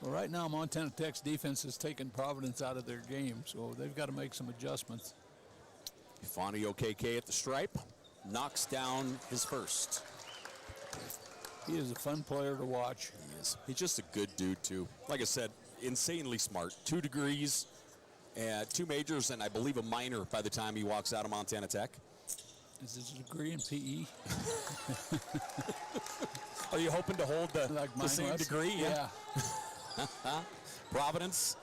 Speaker 2: Well, right now, Montana Tech's defense has taken Providence out of their game, so they've got to make some adjustments.
Speaker 1: Ifani OKK at the stripe, knocks down his first.
Speaker 2: He is a fun player to watch.
Speaker 1: He is. He's just a good dude, too. Like I said, insanely smart. 2 degrees, 2 majors, and I believe a minor by the time he walks out of Montana Tech.
Speaker 2: Is this a degree in PE?
Speaker 1: Are you hoping to hold the same degree?
Speaker 2: Yeah.
Speaker 1: Providence,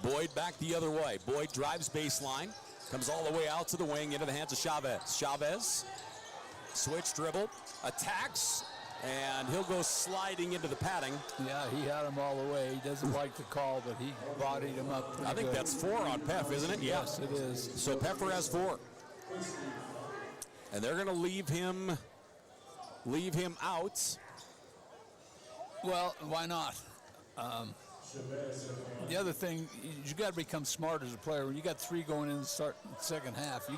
Speaker 1: Boyd back the other way. Boyd drives baseline, comes all the way out to the wing into the hands of Chavez. Chavez, switch dribble, attacks, and he'll go sliding into the padding.
Speaker 2: Yeah, he had him all the way. He doesn't like the call, but he bodied him up.
Speaker 1: I think that's 4 on Peff, isn't it? Yeah.
Speaker 2: Yes, it is.
Speaker 1: So Peffer has 4. And they're going to leave him out.
Speaker 2: Well, why not? The other thing, you got to become smart as a player. When you got 3 going in the second half, you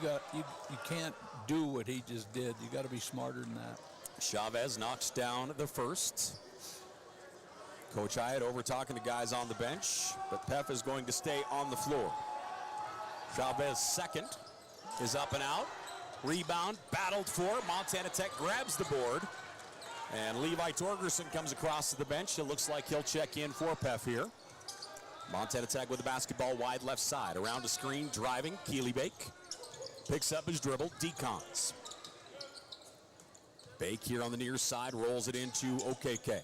Speaker 2: can't do what he just did. You got to be smarter than that.
Speaker 1: Chavez knocks down the first. Coach Hyatt over talking to guys on the bench, but Peff is going to stay on the floor. Chavez second is up and out. Rebound, battled for. Montana Tech grabs the board. And Levi Torgerson comes across to the bench. It looks like he'll check in for Peff here. Montana Tech with the basketball wide left side. Around the screen, driving, Keely Bake. Picks up his dribble, Decons. Bake here on the near side, rolls it into OKK.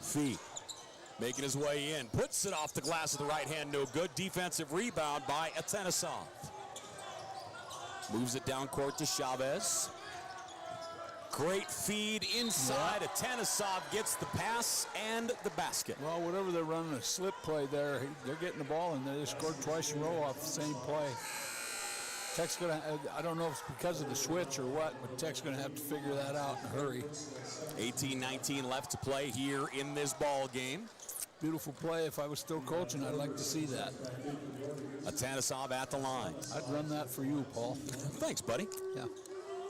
Speaker 1: Fee making his way in, puts it off the glass of the right hand, no good. Defensive rebound by Atenisov. Moves it down court to Chavez. Great feed inside.
Speaker 2: Yeah.
Speaker 1: Atenisov gets the pass and the basket.
Speaker 2: Well, whatever they're running a slip play there, they're getting the ball, and they scored twice in a row off the same play. Tech's gonna, I don't know if it's because of the switch or what, but Tech's gonna have to figure that out in a hurry.
Speaker 1: 18-19 left to play here in this ball game.
Speaker 2: Beautiful play. If I was still coaching, I'd like to see that.
Speaker 1: Atenisov at the line.
Speaker 2: I'd run that for you, Paul.
Speaker 1: Thanks, buddy.
Speaker 2: Yeah.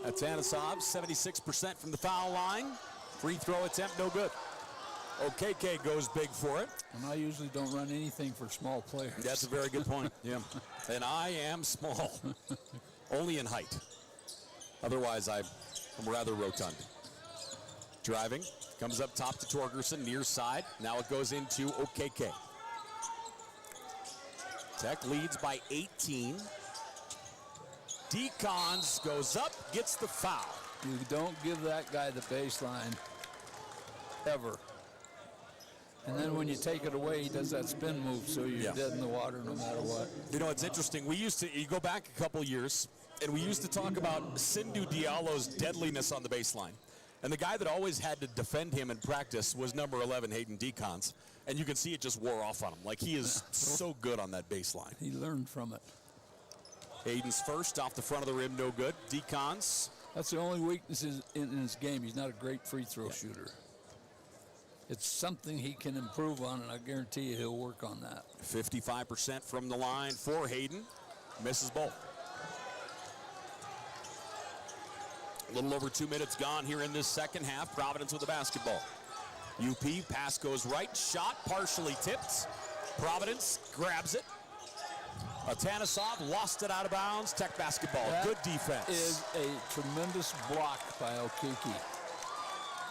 Speaker 1: Atenisov, 76% from the foul line. Free throw attempt, no good. OKK goes big for it.
Speaker 2: And I usually don't run anything for small players.
Speaker 1: That's a very good point. Yeah. And I am small, only in height. Otherwise, I'm rather rotund. Driving, comes up top to Torgerson, near side. Now it goes into OKK. Tech leads by 18. Decons goes up, gets the foul.
Speaker 2: You don't give that guy the baseline, ever. And then when you take it away, he does that spin move, so you're dead in the water no matter what.
Speaker 1: You know, it's interesting. You go back a couple years, and we used to talk about Sindhu Diallo's deadliness on the baseline. And the guy that always had to defend him in practice was number 11, Hayden Decons. And you can see it just wore off on him. Like, he is so good on that baseline.
Speaker 2: He learned from it.
Speaker 1: Hayden's first off the front of the rim, no good. Decons.
Speaker 2: That's the only weakness in his game. He's not a great free throw shooter. It's something he can improve on, and I guarantee you he'll work on that.
Speaker 1: 55% from the line for Hayden. Misses both. A little over 2 minutes gone here in this second half. Providence with the basketball. UP, pass goes right. Shot partially tipped. Providence grabs it. Atenisov lost it out of bounds. Tech basketball.
Speaker 2: That
Speaker 1: good defense.
Speaker 2: Is a tremendous block by Okiki.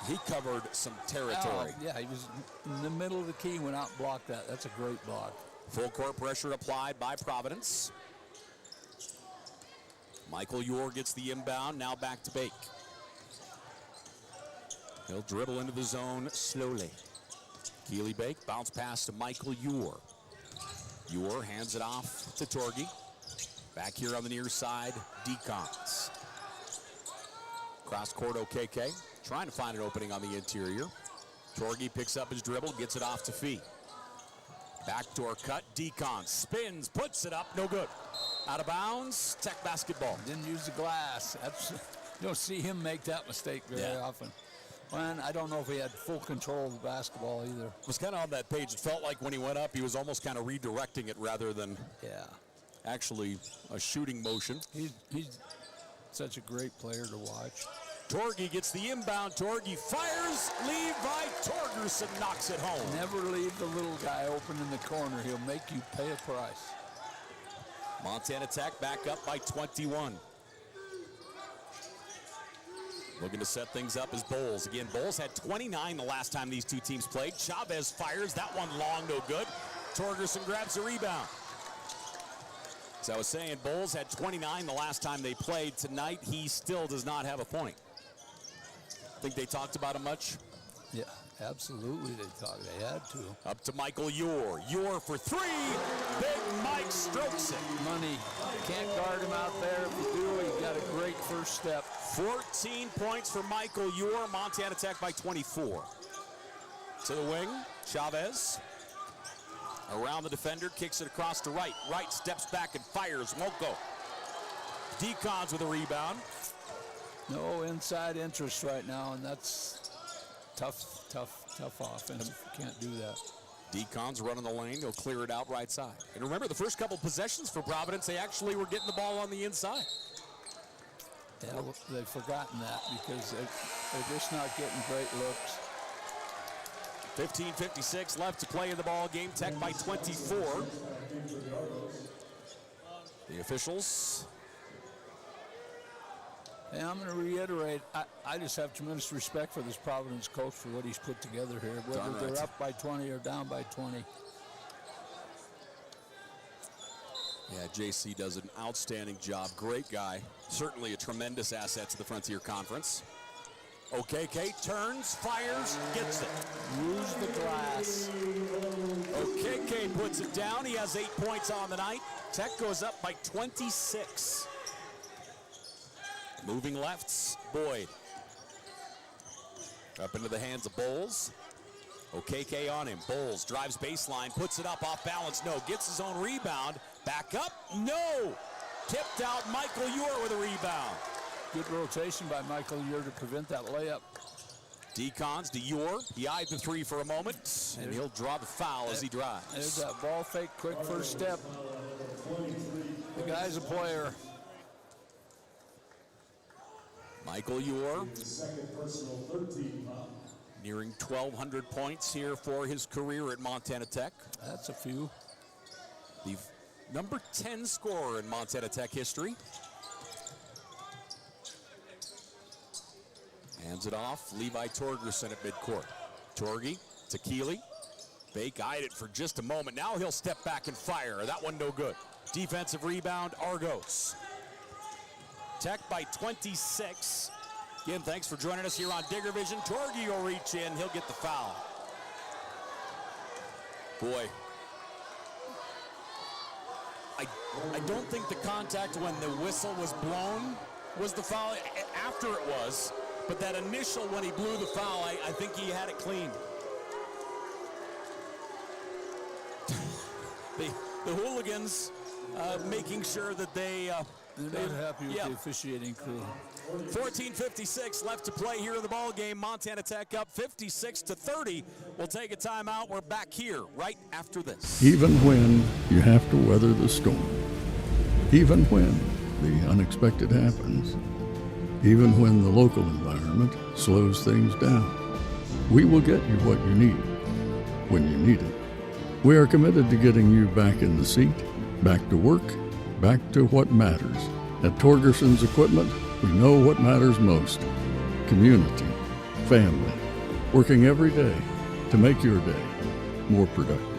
Speaker 1: He covered some territory.
Speaker 2: Yeah, he was in the middle of the key, went out and blocked that. That's a great block.
Speaker 1: Full court pressure applied by Providence. Michael Yor gets the inbound, now back to Bake. He'll dribble into the zone slowly. Keely Bake, bounce pass to Michael Yor. Yor hands it off to Torgy. Back here on the near side, Decons. Cross court OKK, trying to find an opening on the interior. Torgy picks up his dribble, gets it off to Fee. Backdoor cut, Decons spins, puts it up, no good. Out of bounds, Tech basketball.
Speaker 2: Didn't use the glass. You don't see him make that mistake very often. And I don't know if he had full control of the basketball either.
Speaker 1: It was kind of on that page. It felt like when he went up, he was almost kind of redirecting it rather than actually a shooting motion.
Speaker 2: He's such a great player to watch.
Speaker 1: Torgy gets the inbound. Torgy fires. Levi Torgerson knocks it home.
Speaker 2: Never leave the little guy open in the corner. He'll make you pay a price.
Speaker 1: Montana Tech back up by 21. Looking to set things up is Bowles. Again, Bowles had 29 the last time these two teams played. Chavez fires. That one long, no good. Torgerson grabs the rebound. As I was saying, Bowles had 29 the last time they played. Tonight, he still does not have a point. Think they talked about him much?
Speaker 2: Yeah, absolutely they had to.
Speaker 1: Up to Michael Ure. Ure for three. Big Mike strokes it.
Speaker 2: Money. Can't guard him out there. If you do, you got a great first step.
Speaker 1: 14 points for Michael Ure. Montana Tech by 24. To the wing, Chavez. Around the defender, kicks it across to right. Right steps back and fires. Won't go. Decons with a rebound.
Speaker 2: No inside interest right now, and that's tough offense. You can't do that.
Speaker 1: Decon's running the lane. He'll clear it out right side. And remember, the first couple possessions for Providence, they actually were getting the ball on the inside.
Speaker 2: Yeah, they've forgotten that because they're just not getting great looks.
Speaker 1: 15:56 left to play in the ball game. Tech by 24. The officials.
Speaker 2: And I'm going to reiterate, I just have tremendous respect for this Providence coach for what he's put together here, whether they're up by 20 or down by 20.
Speaker 1: Yeah, JC does an outstanding job. Great guy. Certainly a tremendous asset to the Frontier Conference. OKK turns, fires, gets it.
Speaker 2: Use the glass.
Speaker 1: OKK puts it down. He has 8 points on the night. Tech goes up by 26. Moving lefts, Boyd. Up into the hands of Bowles. OKK on him. Bowles drives baseline, puts it up off balance. No, gets his own rebound. Back up, no. Tipped out, Michael Ure with a rebound.
Speaker 2: Good rotation by Michael Ure to prevent that layup.
Speaker 1: Decons to Ure. He eyed the three for a moment, and he'll draw the foul as he drives.
Speaker 2: There's that ball fake, quick first step. The guy's a player.
Speaker 1: Michael Ure, nearing 1,200 points here for his career at Montana Tech.
Speaker 2: That's a few.
Speaker 1: The number 10 scorer in Montana Tech history. Hands it off, Levi Torgerson at midcourt. Torgy to Keeley. Bake eyed it for just a moment. Now he'll step back and fire. That one no good. Defensive rebound, Argos. Tech by 26. Again, thanks for joining us here on Digger Vision. Torgy will reach in. He'll get the foul. Boy. I don't think the contact when the whistle was blown was the foul. After it was. But that initial when he blew the foul, I think he had it clean. The hooligans making sure that they're
Speaker 2: not happy with the officiating crew.
Speaker 1: 14:56 left to play here in the ball game. Montana Tech up 56-30. We'll take a timeout. We're back here right after this.
Speaker 4: Even when you have to weather the storm, even when the unexpected happens, even when the local environment slows things down, we will get you what you need when you need it. We are committed to getting you back in the seat, back to work, back to what matters. At Torgerson's Equipment, we know what matters most: community, family, working every day to make your day more productive.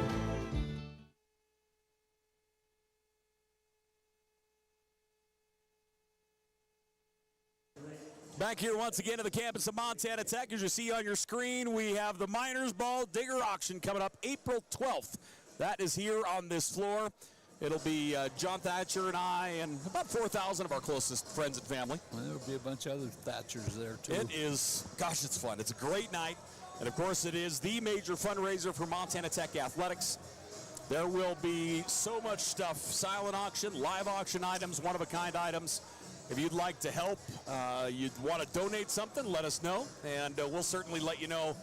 Speaker 1: Back here once again at the campus of Montana Tech. As you see on your screen, we have the Miners Ball Digger Auction coming up April 12th. That is here on this floor. It'll be John Thatcher and I and about 4,000 of our closest friends and family.
Speaker 2: Well, there'll be a bunch of other Thatchers there, too.
Speaker 1: It is, gosh, it's fun. It's a great night. And, of course, it is the major fundraiser for Montana Tech Athletics. There will be so much stuff: silent auction, live auction items, one-of-a-kind items. If you'd like to help, you'd want to donate something, let us know, and we'll certainly let you know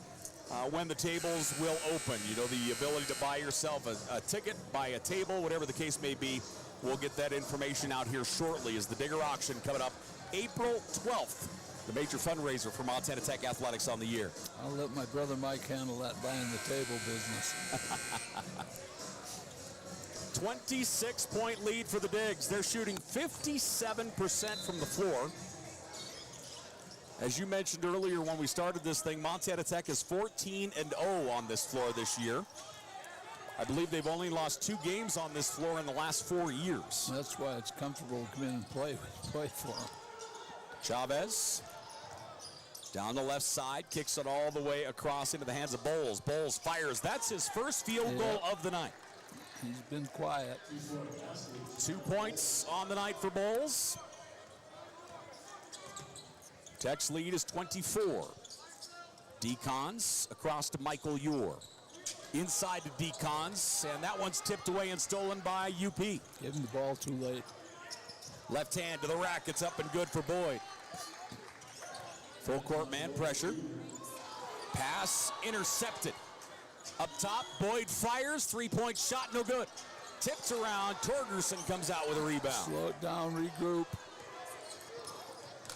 Speaker 1: when the tables will open. You know, the ability to buy yourself a ticket, buy a table, whatever the case may be. We'll get that information out here shortly as the Digger Auction coming up April 12th, the major fundraiser for Montana Tech Athletics on the year.
Speaker 2: I'll let my brother Mike handle that buying the table business.
Speaker 1: 26-point lead for the Digs. They're shooting 57% from the floor. As you mentioned earlier when we started this thing, Montana Tech is 14-0 on this floor this year. I believe they've only lost 2 games on this floor in the last 4 years.
Speaker 2: That's why it's comfortable to come in and play for them.
Speaker 1: Chavez down the left side, kicks it all the way across into the hands of Bowles. Bowles fires. That's his first field goal of the night.
Speaker 2: He's been quiet.
Speaker 1: 2 points on the night for Bowles. Tech's lead is 24. Decons across to Michael Ure. Inside to Decons, and that one's tipped away and stolen by UP.
Speaker 2: Give him the ball too late.
Speaker 1: Left hand to the rack, it's up and good for Boyd. Full court man pressure. Pass intercepted. Up top, Boyd fires, 3-point shot, no good. Tipped around, Torgerson comes out with a rebound.
Speaker 2: Slow it down, regroup.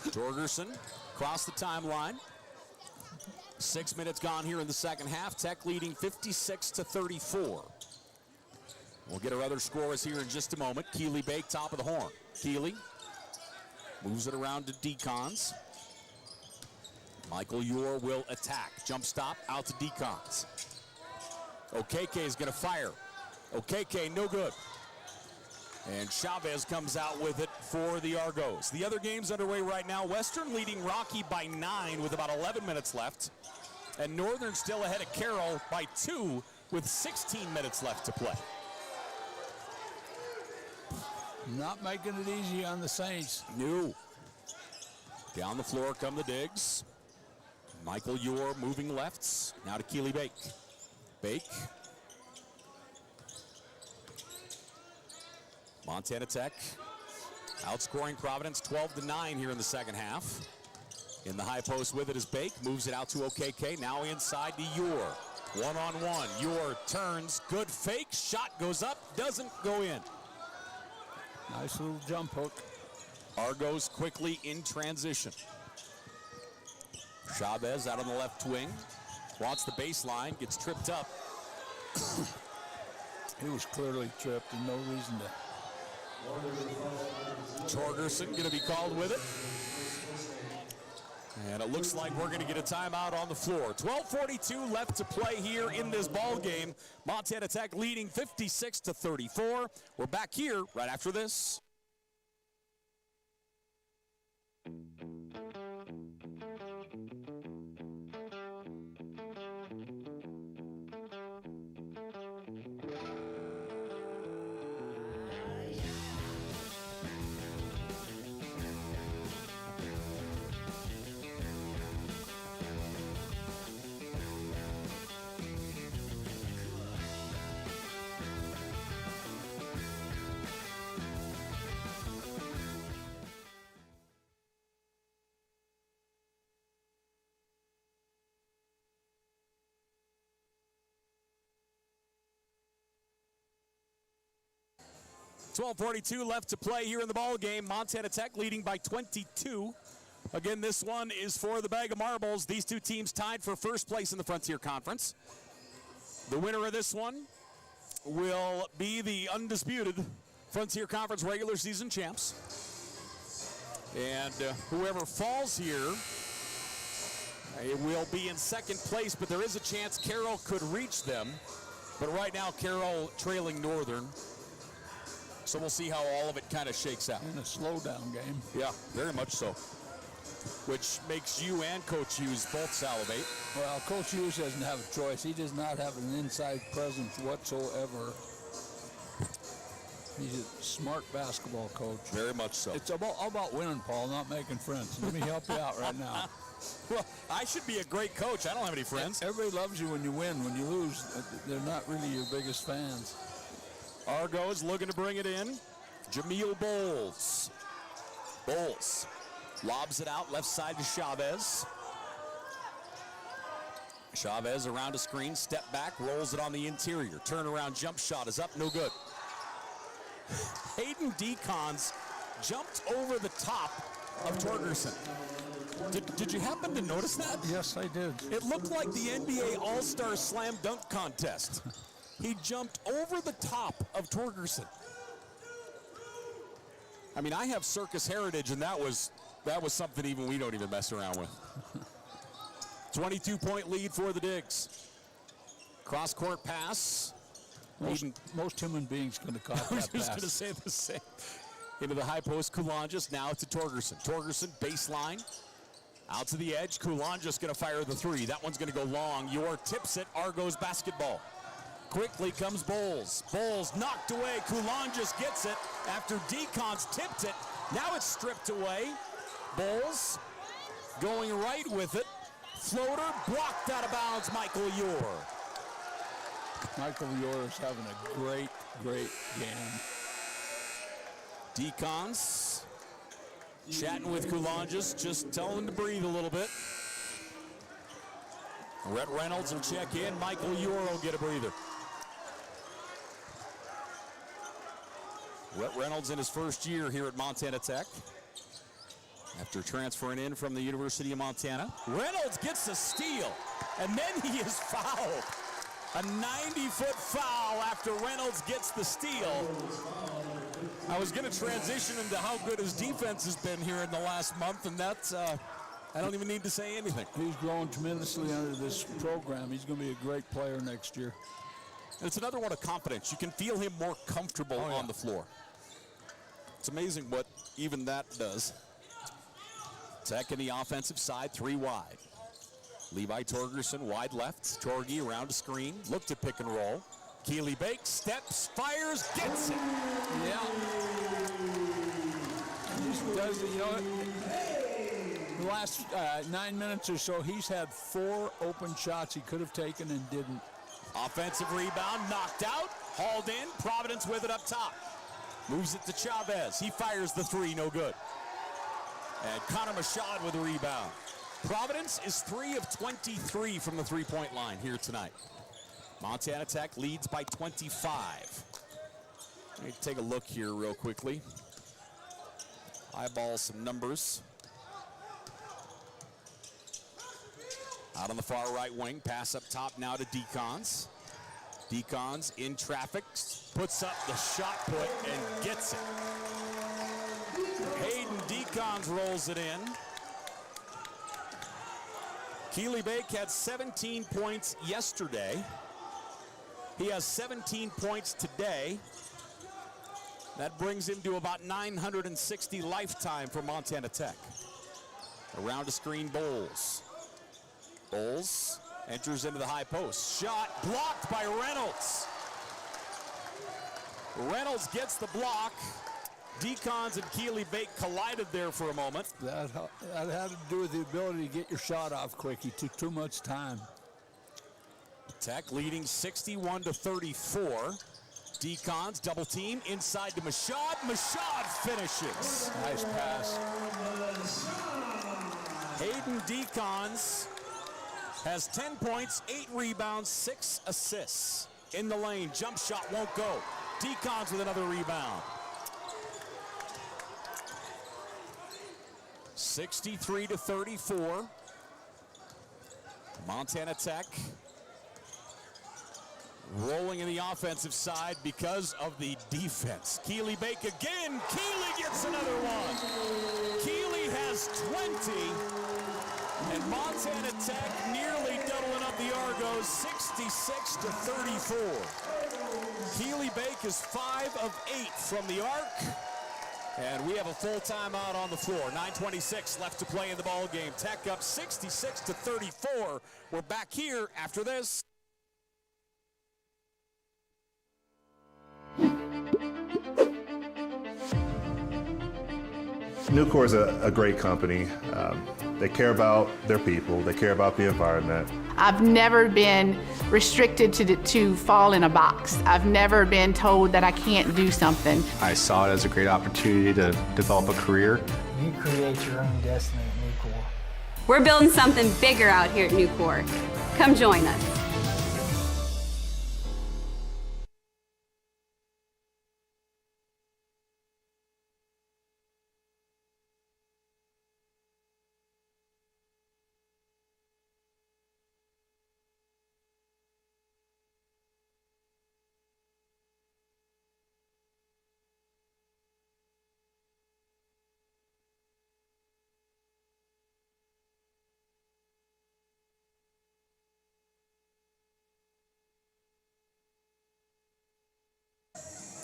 Speaker 1: Torgerson across the timeline. 6 minutes gone here in the second half. Tech leading 56-34. We'll get our other scores here in just a moment. Keeley Bake, top of the horn. Keeley moves it around to Decons. Michael Ure will attack. Jump stop out to Decons. Okeke is going to fire. Okeke, no good. And Chavez comes out with it for the Argos. The other games underway right now. Western leading Rocky by 9 with about 11 minutes left. And Northern still ahead of Carroll by 2 with 16 minutes left to play.
Speaker 2: Not making it easy on the Saints.
Speaker 1: No. Down the floor come the Digs. Michael Ure moving lefts. Now to Keeley Bake. Bake. Montana Tech outscoring Providence 12-9 here in the second half. In the high post with it is Bake. Moves it out to Okeke. Now inside to Ure. One-on-one. Ure turns. Good fake. Shot goes up. Doesn't go in.
Speaker 2: Nice little jump hook.
Speaker 1: Argos quickly in transition. Chavez out on the left wing. Wants the baseline. Gets tripped up.
Speaker 2: He was clearly tripped and no reason to.
Speaker 1: Torgerson going to be called with it. And it looks like we're going to get a timeout on the floor. 12:42 left to play here in this ball game. Montana Tech leading 56-34. We're back here right after this. .42 left to play here in the ball game. Montana Tech leading by 22. Again, this one is for the bag of marbles. These two teams tied for first place in the Frontier Conference. The winner of this one will be the undisputed Frontier Conference regular season champs. And whoever falls here, it will be in second place, but there is a chance Carroll could reach them. But right now, Carroll trailing Northern. So we'll see how all of it kind of shakes out.
Speaker 2: In a slow-down game.
Speaker 1: Yeah, very much so. Which makes you and Coach Hughes both salivate.
Speaker 2: Well, Coach Hughes doesn't have a choice. He does not have an inside presence whatsoever. He's a smart basketball coach.
Speaker 1: Very much so.
Speaker 2: It's all about winning, Paul, not making friends. Let me help you out right now.
Speaker 1: Well, I should be a great coach. I don't have any friends.
Speaker 2: Everybody loves you when you win. When you lose, they're not really your biggest fans.
Speaker 1: Argos looking to bring it in. Jameel Bowles. Bowles lobs it out left side to Chavez. Chavez around a screen, step back, rolls it on the interior. Turnaround jump shot is up, no good. Hayden Decons jumped over the top of Torgerson. Did you happen to notice that?
Speaker 2: Yes, I did.
Speaker 1: It looked like the NBA All-Star Slam Dunk Contest. He jumped over the top of Torgerson. I mean, I have circus heritage, and that was something even we don't even mess around with. 22-point lead for the Digs. Cross-court pass.
Speaker 2: Most human beings could have caught that pass.
Speaker 1: I was just going to say the same. Into the high post, Kulanjas, now to Torgerson. Torgerson, baseline. Out to the edge, Kulanjas going to fire the three. That one's going to go long. Yor tips it, Argos basketball. Quickly comes Bowles. Bowles knocked away. Kulanjas gets it after Decons tipped it. Now it's stripped away. Bowles going right with it. Floater blocked out of bounds, Michael Yor.
Speaker 2: Michael Yor is having a great, great game.
Speaker 1: Decons chatting with Kulanjas, just telling him to breathe a little bit. Rhett Reynolds will check in. Michael Yor will get a breather. Rhett Reynolds in his first year here at Montana Tech, after transferring in from the University of Montana. Reynolds gets a steal, and then he is fouled. A 90-foot foul after Reynolds gets the steal. I was going to transition into how good his defense has been here in the last month, and that's, I don't even need to say anything.
Speaker 2: He's growing tremendously under this program. He's going to be a great player next year.
Speaker 1: And it's another one of confidence. You can feel him more comfortable on the floor. It's amazing what even that does. Tech in the offensive side, 3 wide. Levi Torgerson wide left. Torgy around a screen. Looked at pick and roll. Keely Bake steps, fires, gets it.
Speaker 2: Yeah. He just does it, you know. The last 9 minutes or so, he's had 4 open shots he could have taken and didn't.
Speaker 1: Offensive rebound, knocked out, hauled in. Providence with it up top. Moves it to Chavez. He fires the 3, no good. And Connor Machad with a rebound. Providence is 3 of 23 from the three-point line here tonight. Montana Tech leads by 25. Let me take a look here real quickly. Eyeball some numbers. Out on the far right wing, pass up top now to Decons. Decons in traffic, puts up the shot put and gets it. Hayden Decons rolls it in. Keely Bake had 17 points yesterday. He has 17 points today. That brings him to about 960 lifetime for Montana Tech. Around a screen, Bowles. Bowles enters into the high post. Shot blocked by Reynolds. Reynolds gets the block. Decons and Keely Bake collided there for a moment.
Speaker 2: That had to do with the ability to get your shot off quick. He took too much time.
Speaker 1: Tech leading 61-34. Decons double team inside to Machad. Machad finishes.
Speaker 2: Nice pass.
Speaker 1: Hayden Decons has 10 points, 8 rebounds, 6 assists. In the lane, jump shot won't go. Decons with another rebound. 63-34. Montana Tech rolling in the offensive side because of the defense. Keely Bake again. Keely gets another one. Keely has 20. And Montana Tech nearly doubling up the Argos, 66-34. Keely Bake is 5 of 8 from the arc. And we have a full timeout on the floor. 9:26 left to play in the ball game. Tech up 66-34. We're back here after this.
Speaker 5: Nucor is a great company. They care about their people. They care about the environment.
Speaker 6: I've never been restricted to fall in a box. I've never been told that I can't do something.
Speaker 7: I saw it as a great opportunity to develop a career You create your own destiny at Nucor.
Speaker 8: We're building something bigger out here at Nucor. Come join us.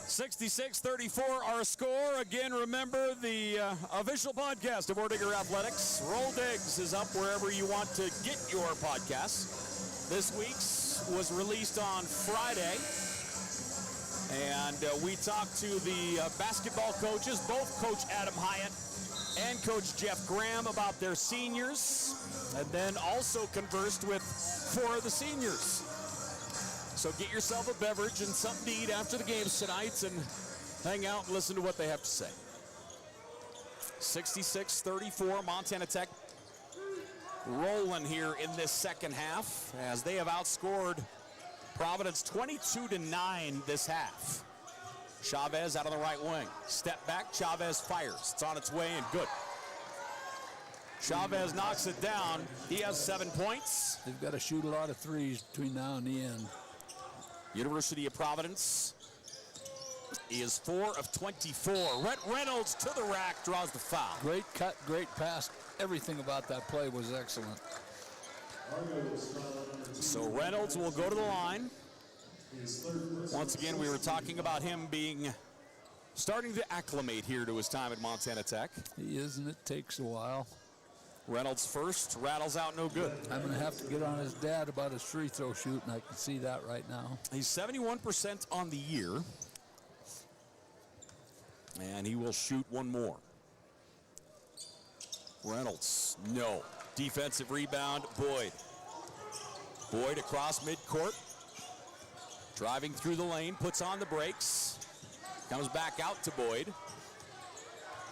Speaker 1: $66-34 our score. Again, remember the official podcast of Orediggers Athletics. Orediggers is up wherever you want to get your podcasts. This week's was released on Friday. And we talked to the basketball coaches, both Coach Adam Hyatt and Coach Jeff Graham, about their seniors. And then also conversed with 4 of the seniors. So get yourself a beverage and something to eat after the games tonight and hang out and listen to what they have to say. 66-34, Montana Tech rolling here in this second half as they have outscored Providence 22-9 this half. Chavez out on the right wing. Step back, Chavez fires. It's on its way and good. Chavez knocks it down. He has 7 points.
Speaker 2: They've got to shoot a lot of threes between now and the end.
Speaker 1: University of Providence is 4 of 24. Rhett Reynolds to the rack, draws the foul.
Speaker 2: Great cut, great pass. Everything about that play was excellent.
Speaker 1: So Reynolds will go to the line. Once again, we were talking about him starting to acclimate here to his time at Montana Tech.
Speaker 2: He is, and it takes a while.
Speaker 1: Reynolds first, rattles out no good.
Speaker 2: I'm going to have to get on his dad about his free throw shoot, and I can see that right now.
Speaker 1: He's 71% on the year. And he will shoot one more. Reynolds, no. Defensive rebound, Boyd. Boyd across midcourt. Driving through the lane, puts on the brakes. Comes back out to Boyd.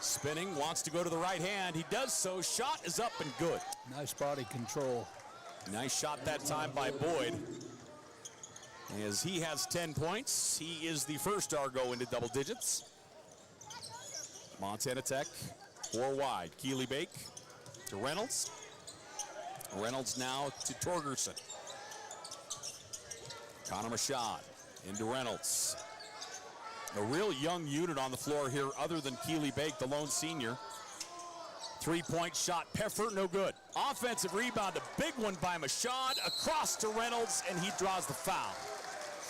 Speaker 1: Spinning, wants to go to the right hand. He does so. Shot is up and good.
Speaker 2: Nice body control.
Speaker 1: Nice shot that time by Boyd. As he has 10 points, he is the first Argo into double digits. Montana Tech, 4 wide. Keely Bake to Reynolds. Reynolds now to Torgerson. Connor Mashad into Reynolds. A real young unit on the floor here other than Keely Bake, the lone senior. 3-point shot, Peffer, no good. Offensive rebound, a big one by Mashad, across to Reynolds, and he draws the foul.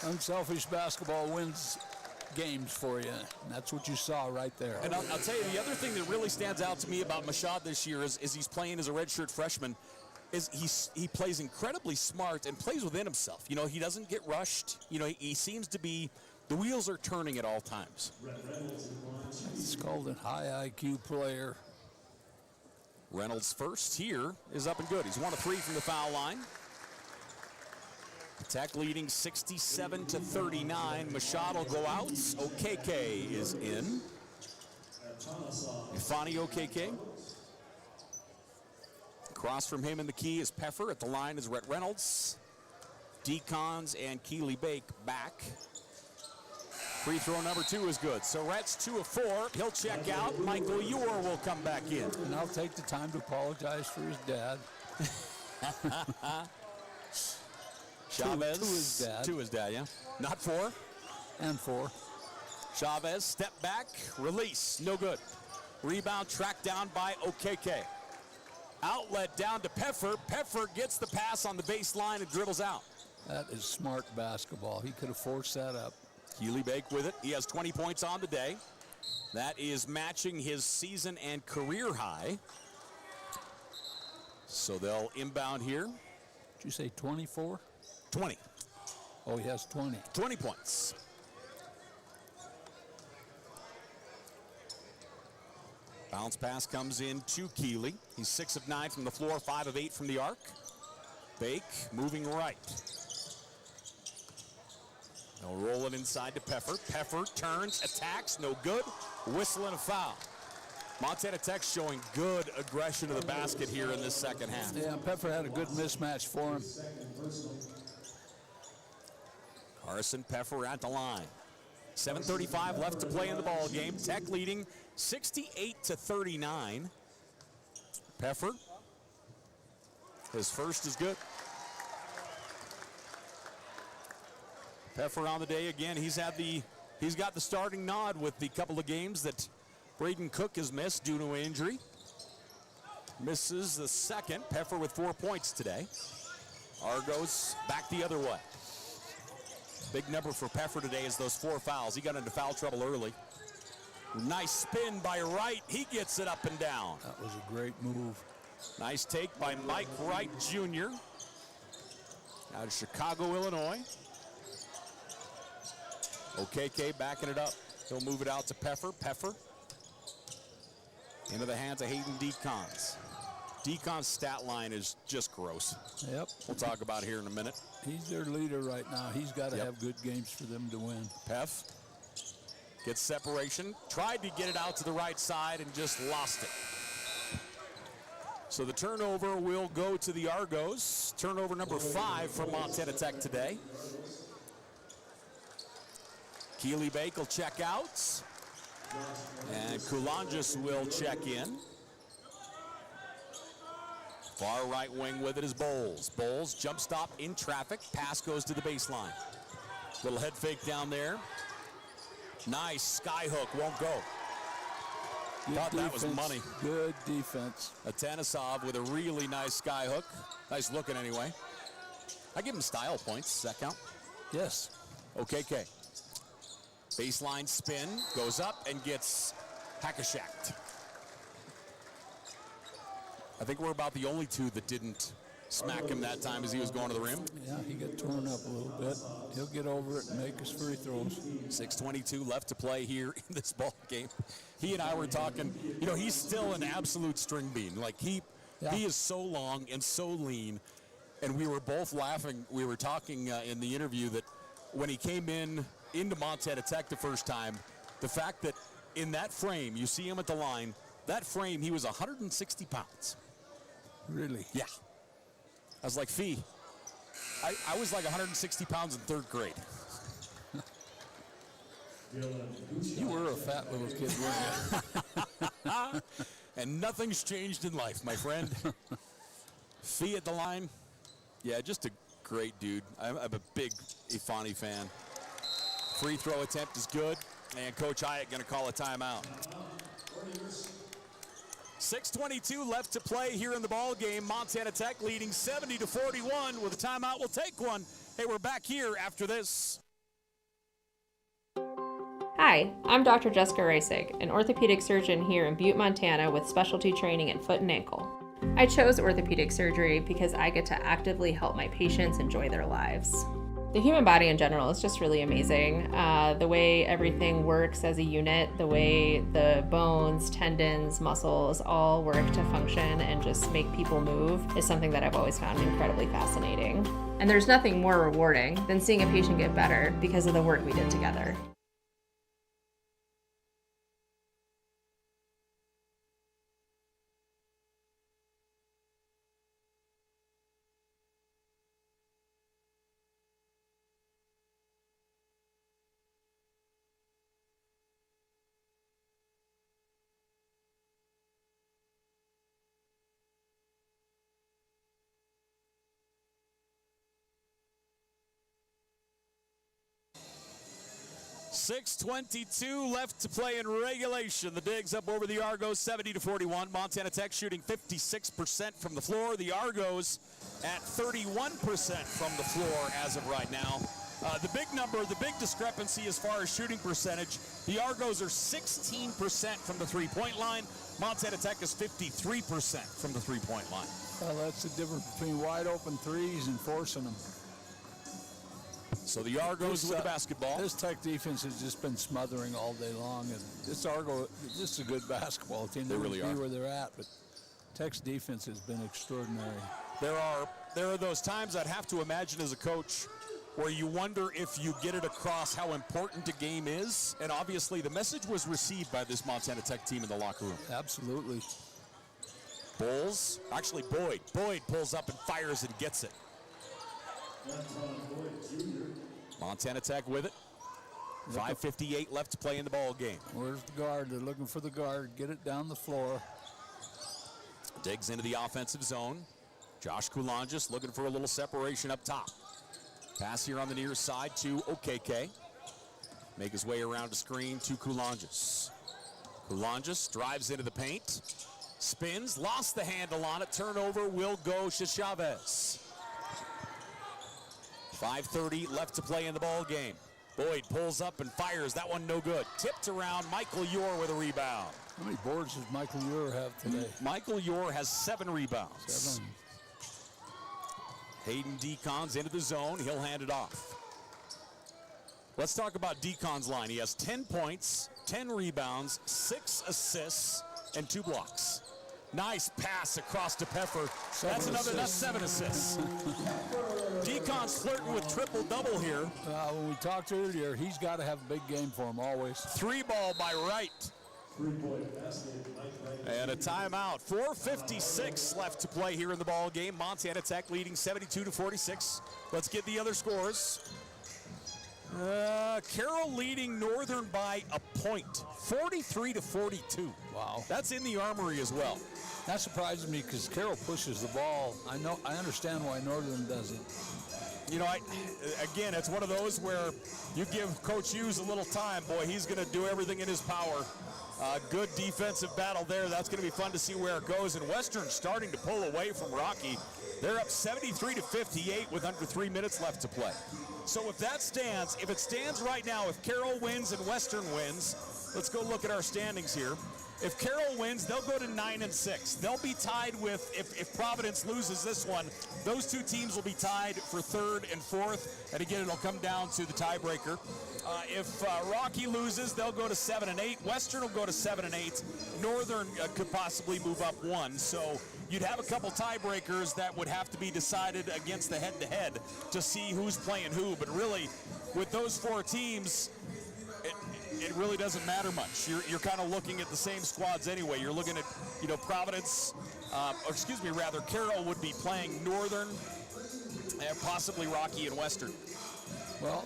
Speaker 2: Unselfish basketball wins games for you. And that's what you saw right there.
Speaker 1: And I'll tell you, the other thing that really stands out to me about Mashad this year is he's playing as a redshirt freshman. He plays incredibly smart and plays within himself. You know, he doesn't get rushed. You know, he seems to be, the wheels are turning at all times.
Speaker 2: It's called a high IQ player.
Speaker 1: Reynolds first here is up and good. He's 1 of 3 from the foul line. Tech leading 67-39. Mashad will go out. Okeke is in. Ifani Okeke. Across from him in the key is Peffer. At the line is Rhett Reynolds. Decons and Keely Bake back. Free throw number 2 is good. So Rhett's 2 of 4. He'll check out. Michael Ewer will come back in.
Speaker 2: And I'll take the time to apologize for his dad.
Speaker 1: Chavez.
Speaker 2: To his dad.
Speaker 1: To his dad, yeah. Not 4.
Speaker 2: And 4.
Speaker 1: Chavez, step back, release, no good. Rebound tracked down by Okeke. Outlet down to Peffer. Peffer gets the pass on the baseline and dribbles out.
Speaker 2: That is smart basketball. He could have forced that up.
Speaker 1: Keely Bake with it. He has 20 points on the day. That is matching his season and career high. So they'll inbound here.
Speaker 2: Did you say 24?
Speaker 1: 20.
Speaker 2: Oh, he has 20.
Speaker 1: 20 points. Bounce pass comes in to Keely. He's 6 of 9 from the floor, 5 of 8 from the arc. Bake moving right. They'll roll it inside to Peffer. Peffer turns, attacks, no good. Whistle and a foul. Montana Tech showing good aggression to the basket here in this second half.
Speaker 2: Yeah, Pfeffer had a good mismatch for him.
Speaker 1: Carson Pfeffer at the line. 7:35 left to play in the ball game. Tech leading 68-39. Pfeffer, his first is good. Pfeffer on the day again. He's got the starting nod with the couple of games that Braden Cook has missed due to injury. Misses the second. Pfeffer with 4 points today. Argos back the other way. Big number for Pfeffer today is those 4 fouls. He got into foul trouble early. Nice spin by Wright. He gets it up and down.
Speaker 2: That was a great move.
Speaker 1: Nice take by Mike Wright Jr. out of Chicago, Illinois. OKK backing it up. He'll move it out to Pfeffer. Pfeffer into the hands of Hayden Decons. Decon's stat line is just gross.
Speaker 2: Yep.
Speaker 1: We'll talk about here in a minute.
Speaker 2: He's their leader right now. He's got to have good games for them to win.
Speaker 1: Peff gets separation. Tried to get it out to the right side and just lost it. So the turnover will go to the Argos. Turnover number 5 from Montana Tech today. Keely Bake will check out. And Kulanjis will check in. Far right wing with it is Bowles. Bowles jump stop in traffic. Pass goes to the baseline. Little head fake down there. Nice sky hook, won't go. Thought that was money.
Speaker 2: Good defense.
Speaker 1: Atanisov with a really nice sky hook. Nice looking anyway. I give him style points. Does that count?
Speaker 2: Yes.
Speaker 1: OKK. Baseline spin, goes up and gets hackashacked. I think we're about the only two that didn't smack him that time as he was going to the rim.
Speaker 2: Yeah, he got torn up a little bit. He'll get over it and make his free throws.
Speaker 1: 6:22 left to play here in this ball game. He and I were talking, you know, he's still an absolute string bean. Like he is so long and so lean. And we were both laughing. We were talking in the interview that when he came into Montana Tech the first time, the fact that in that frame, you see him at the line, that frame, he was 160 pounds.
Speaker 2: Really?
Speaker 1: Yeah. I was like, Fee, I was like 160 pounds in 3rd grade.
Speaker 2: You were a fat little kid, weren't you?
Speaker 1: And nothing's changed in life, my friend. Fee at the line. Yeah, just a great dude. I'm a big Ifani fan. Free throw attempt is good, and Coach Hyatt going to call a timeout. 6:22 left to play here in the ball game. Montana Tech leading 70-41 with a timeout. We'll take one. Hey, we're back here after this.
Speaker 9: Hi, I'm Dr. Jessica Reisig, an orthopedic surgeon here in Butte, Montana with specialty training in foot and ankle. I chose orthopedic surgery because I get to actively help my patients enjoy their lives. The human body in general is just really amazing. The way everything works as a unit, the way the bones, tendons, muscles all work to function and just make people move is something that I've always found incredibly fascinating. And there's nothing more rewarding than seeing a patient get better because of the work we did together.
Speaker 1: .22 left to play in regulation. The Digs up over the Argos 70-41. Montana Tech shooting 56% from the floor. The Argos at 31% from the floor as of right now. The big number, the big discrepancy as far as shooting percentage, the Argos are 16% from the three-point line. Montana Tech is 53% from the three-point line.
Speaker 2: Well, that's the difference between wide open threes and forcing them.
Speaker 1: So the Argos with the basketball.
Speaker 2: This Tech defense has just been smothering all day long, and this is a good basketball team.
Speaker 1: They really are.
Speaker 2: Where they're at, but Tech's defense has been extraordinary.
Speaker 1: There are those times I'd have to imagine as a coach where you wonder if you get it across how important a game is. And obviously the message was received by this Montana Tech team in the locker room.
Speaker 2: Absolutely.
Speaker 1: Boyd pulls up and fires and gets it. Montana Tech with it. 5:58 left to play in the ball game.
Speaker 2: Where's the guard? They're looking for the guard. Get it down the floor.
Speaker 1: Digs into the offensive zone. Josh Kulonjis looking for a little separation up top. Pass here on the near side to OKK. Make his way around the screen to Kulonjis. Kulonjis drives into the paint. Spins, lost the handle on it. Turnover will go to Chavez. 5:30 left to play in the ball game. Boyd pulls up and fires. That one no good. Tipped around. Michael Ure with a rebound.
Speaker 2: How many boards does Michael Ure have today?
Speaker 1: Michael Ure has 7 rebounds.
Speaker 2: 7.
Speaker 1: Hayden Decon's into the zone. He'll hand it off. Let's talk about Decon's line. He has 10 points, 10 rebounds, 6 assists, and 2 blocks. Nice pass across to Peffer. That's 7 assists. Decon's flirting with triple-double here.
Speaker 2: When we talked earlier, he's got to have a big game for him always.
Speaker 1: 3 ball by Wright. And a timeout. 4:56 left to play here in the ball game. Montana Tech leading 72-46. Let's get the other scores. Carroll leading Northern by a point, 43-42.
Speaker 2: Wow.
Speaker 1: That's in the Armory as well.
Speaker 2: That surprises me because Carroll pushes the ball. I understand why Northern doesn't.
Speaker 1: You know, again, it's one of those where you give Coach Hughes a little time. Boy, he's going to do everything in his power. Good defensive battle there. That's going to be fun to see where it goes. And Western starting to pull away from Rocky. They're up 73-58 with under 3 minutes left to play. So if it stands right now, if Carroll wins and Western wins, let's go look at our standings here. If Carroll wins, they'll go to 9-6. They'll be tied with, if Providence loses this one, those 2 teams will be tied for 3rd and 4th. And again, it'll come down to the tiebreaker. If Rocky loses, they'll go to 7-8. Western will go to 7-8. Northern could possibly move up 1. So you'd have a couple tiebreakers that would have to be decided against the head-to-head to see who's playing who. But really, with those 4 teams, it really doesn't matter much. You're kind of looking at the same squads anyway. You're looking at, Providence, Carroll would be playing Northern and possibly Rocky and Western.
Speaker 2: Well,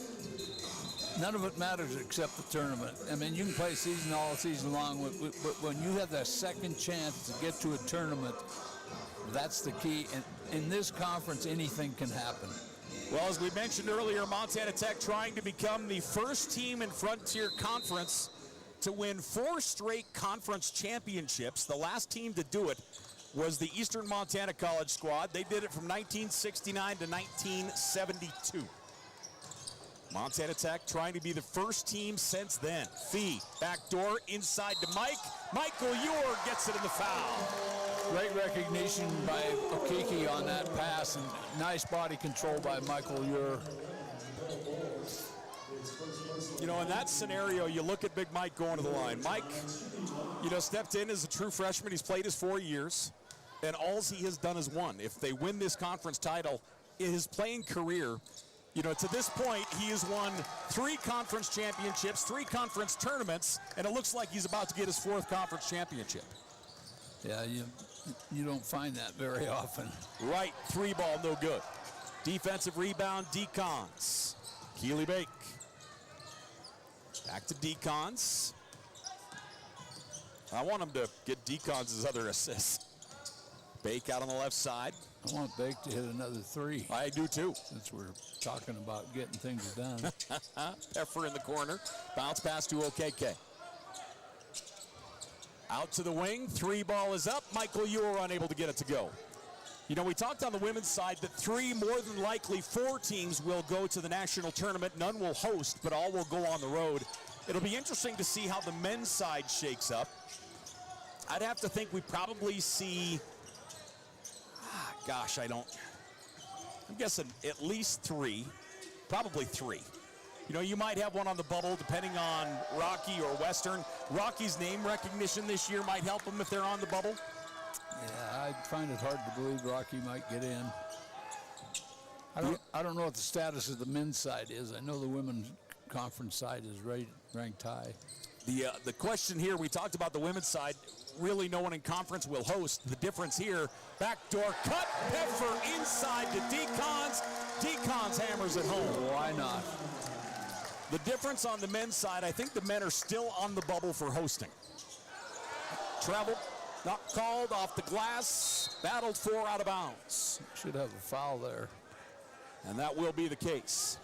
Speaker 2: none of it matters except the tournament. I mean, you can play season all season long, but when you have that second chance to get to a tournament, that's the key. And in this conference, anything can happen.
Speaker 1: Well, as we mentioned earlier, Montana Tech trying to become the first team in Frontier Conference to win 4 straight conference championships. The last team to do it was the Eastern Montana College squad. They did it from 1969 to 1972. Montana Tech trying to be the first team since then. Fee, backdoor, inside to Mike. Michael Ure gets it in the foul.
Speaker 2: Great recognition by Okiki on that pass, and nice body control by Michael Ure.
Speaker 1: In that scenario, you look at Big Mike going to the line. Mike, stepped in as a true freshman. He's played his 4 years, and all he has done is won. If they win this conference title, in his playing career, to this point, he has won 3 conference championships, 3 conference tournaments, and it looks like he's about to get his 4th conference championship.
Speaker 2: Yeah, you don't find that very often.
Speaker 1: Right, 3 ball, no good. Defensive rebound, Decons. Keely Bake. Back to Decons. I want him to get Decons' other assists. Bake out on the left side.
Speaker 2: I want Bake to hit another 3.
Speaker 1: I do too.
Speaker 2: Since we're talking about getting things done.
Speaker 1: Peffer in the corner. Bounce pass to OKK. Out to the wing. 3 ball is up. Michael Ure unable to get it to go. We talked on the women's side that 3, more than likely 4 teams will go to the national tournament. None will host, but all will go on the road. It'll be interesting to see how the men's side shakes up. I'd have to think we probably see, I'm guessing at least 3, probably 3. You might have one on the bubble depending on Rocky or Western. Rocky's name recognition this year might help them if they're on the bubble.
Speaker 2: Yeah, I find it hard to believe Rocky might get in. I don't know what the status of the men's side is. I know the women's conference side is ranked high.
Speaker 1: The question here, we talked about the women's side. Really, no one in conference will host. The difference here, backdoor cut, Peffer inside to Decons. Decons hammers it home.
Speaker 2: Why not?
Speaker 1: The difference on the men's side, I think the men are still on the bubble for hosting. Travel, not called, off the glass, battled for, out of bounds.
Speaker 2: Should have a foul there.
Speaker 1: And that will be the case.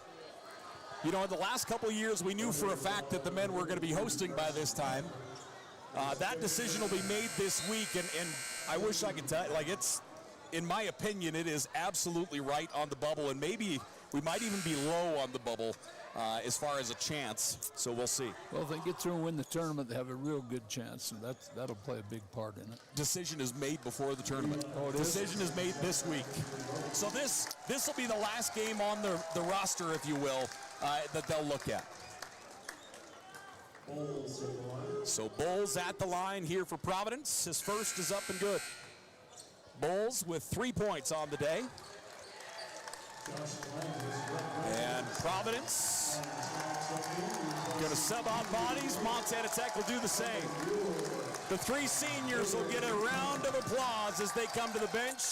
Speaker 1: You know, in the last couple of years, we knew for a fact that the men were going to be hosting by this time. That decision will be made this week, and I wish I could tell you, like, it's, in my opinion, it is absolutely right on the bubble, and maybe we might even be low on the bubble as far as a chance, so we'll see.
Speaker 2: Well, if they get through and win the tournament, they have a real good chance, and that'll play a big part in it.
Speaker 1: Decision is made before the tournament.
Speaker 2: Oh, it
Speaker 1: Decision is made this week. So this will be the last game on the roster, if you will, that they'll look at. So Bowles at the line here for Providence. His first is up and good. Bowles with 3 points on the day. And Providence going to sub on bodies. Montana Tech will do the same. The three seniors will get a round of applause as they come to the bench.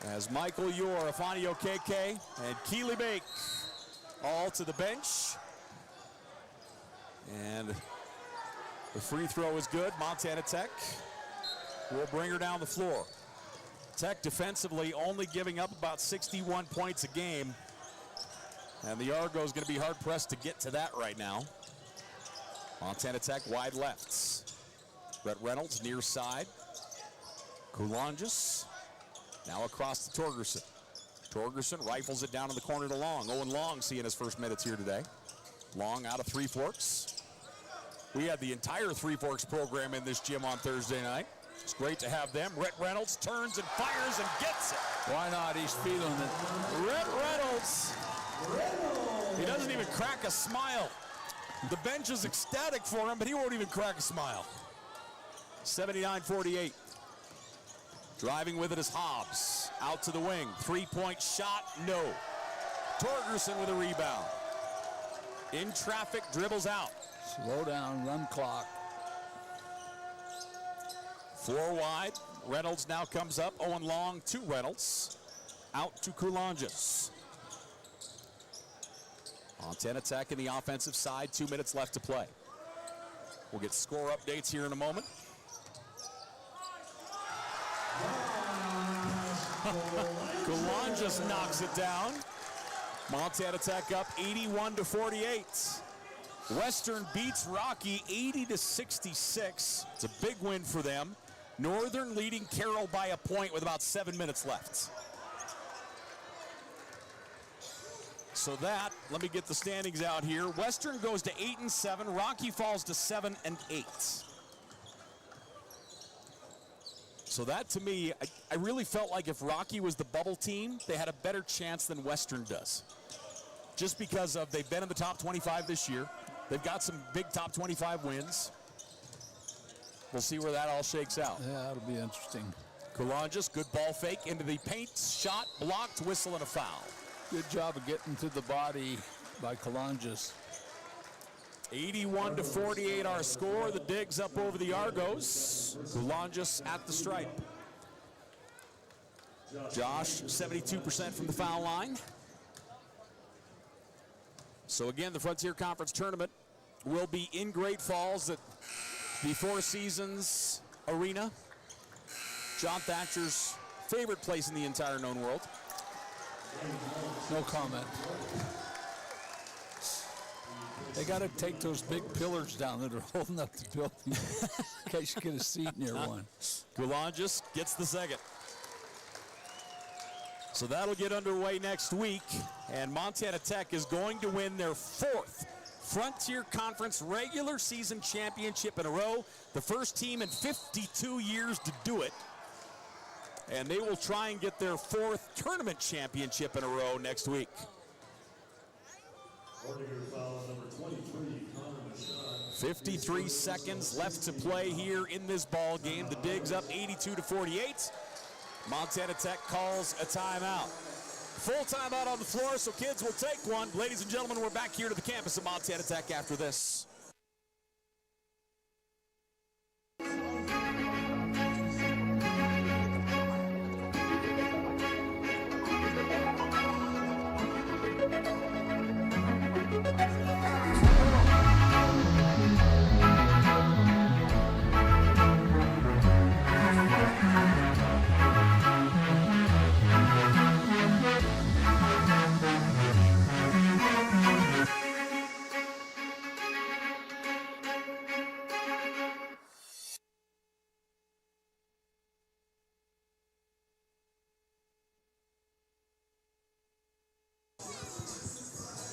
Speaker 1: As Michael Yor, Afanio KK, and Keely Bake all to the bench. And the free throw is good. Montana Tech will bring her down the floor. Tech defensively only giving up about 61 points a game. And the Argos going to be hard-pressed to get to that right now. Montana Tech wide lefts. Brett Reynolds near side. Kulonges now across to Torgerson. Torgerson rifles it down in the corner to Long. Owen Long seeing his first minutes here today. Long out of Three Forks. We had the entire Three Forks program in this gym on Thursday night. It's great to have them. Brett Reynolds turns and fires and gets it.
Speaker 2: Why not? He's feeling it.
Speaker 1: Brett Reynolds. He doesn't even crack a smile. The bench is ecstatic for him, but he won't even crack a smile. 79-48. Driving with it is Hobbs. Out to the wing. Three-point shot, no. Torgerson with a rebound. In traffic, dribbles out.
Speaker 2: Slow down, run clock.
Speaker 1: 4 wide. Reynolds now comes up. Owen Long to Reynolds. Out to Kulonges. Montana Tech in the offensive side. 2 minutes left to play. We'll get score updates here in a moment. Kulonges knocks it down. Montana Tech up 81-48. Western beats Rocky 80-66. It's a big win for them. Northern leading Carroll by a point with about 7 minutes left. So that, let me get the standings out here. Western goes to 8-7. Rocky falls to 7-8. So that, to me, I really felt like if Rocky was the bubble team, they had a better chance than Western does. Just because of they've been in the top 25 this year. They've got some big top 25 wins. We'll see where that all shakes out.
Speaker 2: Yeah, that'll be interesting.
Speaker 1: Kulonges, good ball fake into the paint. Shot, blocked, whistle, and a foul.
Speaker 2: Good job of getting to the body by Kulonges.
Speaker 1: 81-48 our score. The Digs up over the Argos. Kulonges at the stripe. Josh, 72% from the foul line. So again, the Frontier Conference Tournament will be in Great Falls at the Four Seasons Arena. John Thatcher's favorite place in the entire known world.
Speaker 2: No comment. They got to take those big pillars down that are holding up the building in case you get a seat near one.
Speaker 1: Kulonges gets the second. So that'll get underway next week, and Montana Tech is going to win their 4th Frontier Conference regular season championship in a row, the first team in 52 years to do it, and they will try and get their 4th tournament championship in a row next week. 53 seconds left to play here in this ball game. The Digs up 82-48. Montana Tech calls a timeout. Full timeout on the floor, so kids will take one. Ladies and gentlemen, we're back here to the campus of Montana Tech after this.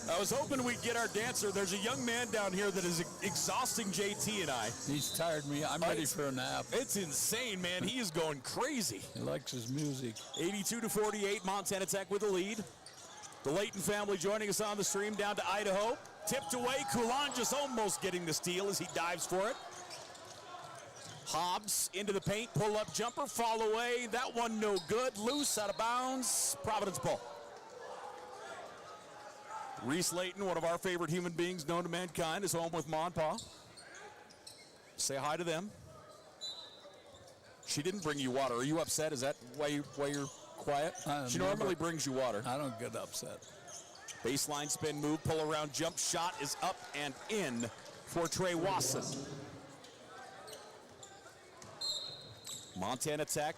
Speaker 1: I was hoping we'd get our dancer. There's a young man down here that is exhausting JT and I.
Speaker 2: He's tired me. I'm ready for a nap.
Speaker 1: It's insane, man. He is going crazy.
Speaker 2: He likes his music.
Speaker 1: 82-48, Montana Tech with the lead. The Layton family joining us on the stream down to Idaho. Tipped away. Coulon just almost getting the steal as he dives for it. Hobbs into the paint. Pull-up jumper. Fall away. That one no good. Loose, out of bounds. Providence ball. Reese Layton, one of our favorite human beings known to mankind, is home with Ma and Pa. Say hi to them. She didn't bring you water. Are you upset? Is that why you're quiet? She normally brings you water.
Speaker 2: I don't get upset.
Speaker 1: Baseline spin move, pull around jump shot is up and in for Trey Wasson. Montana Tech,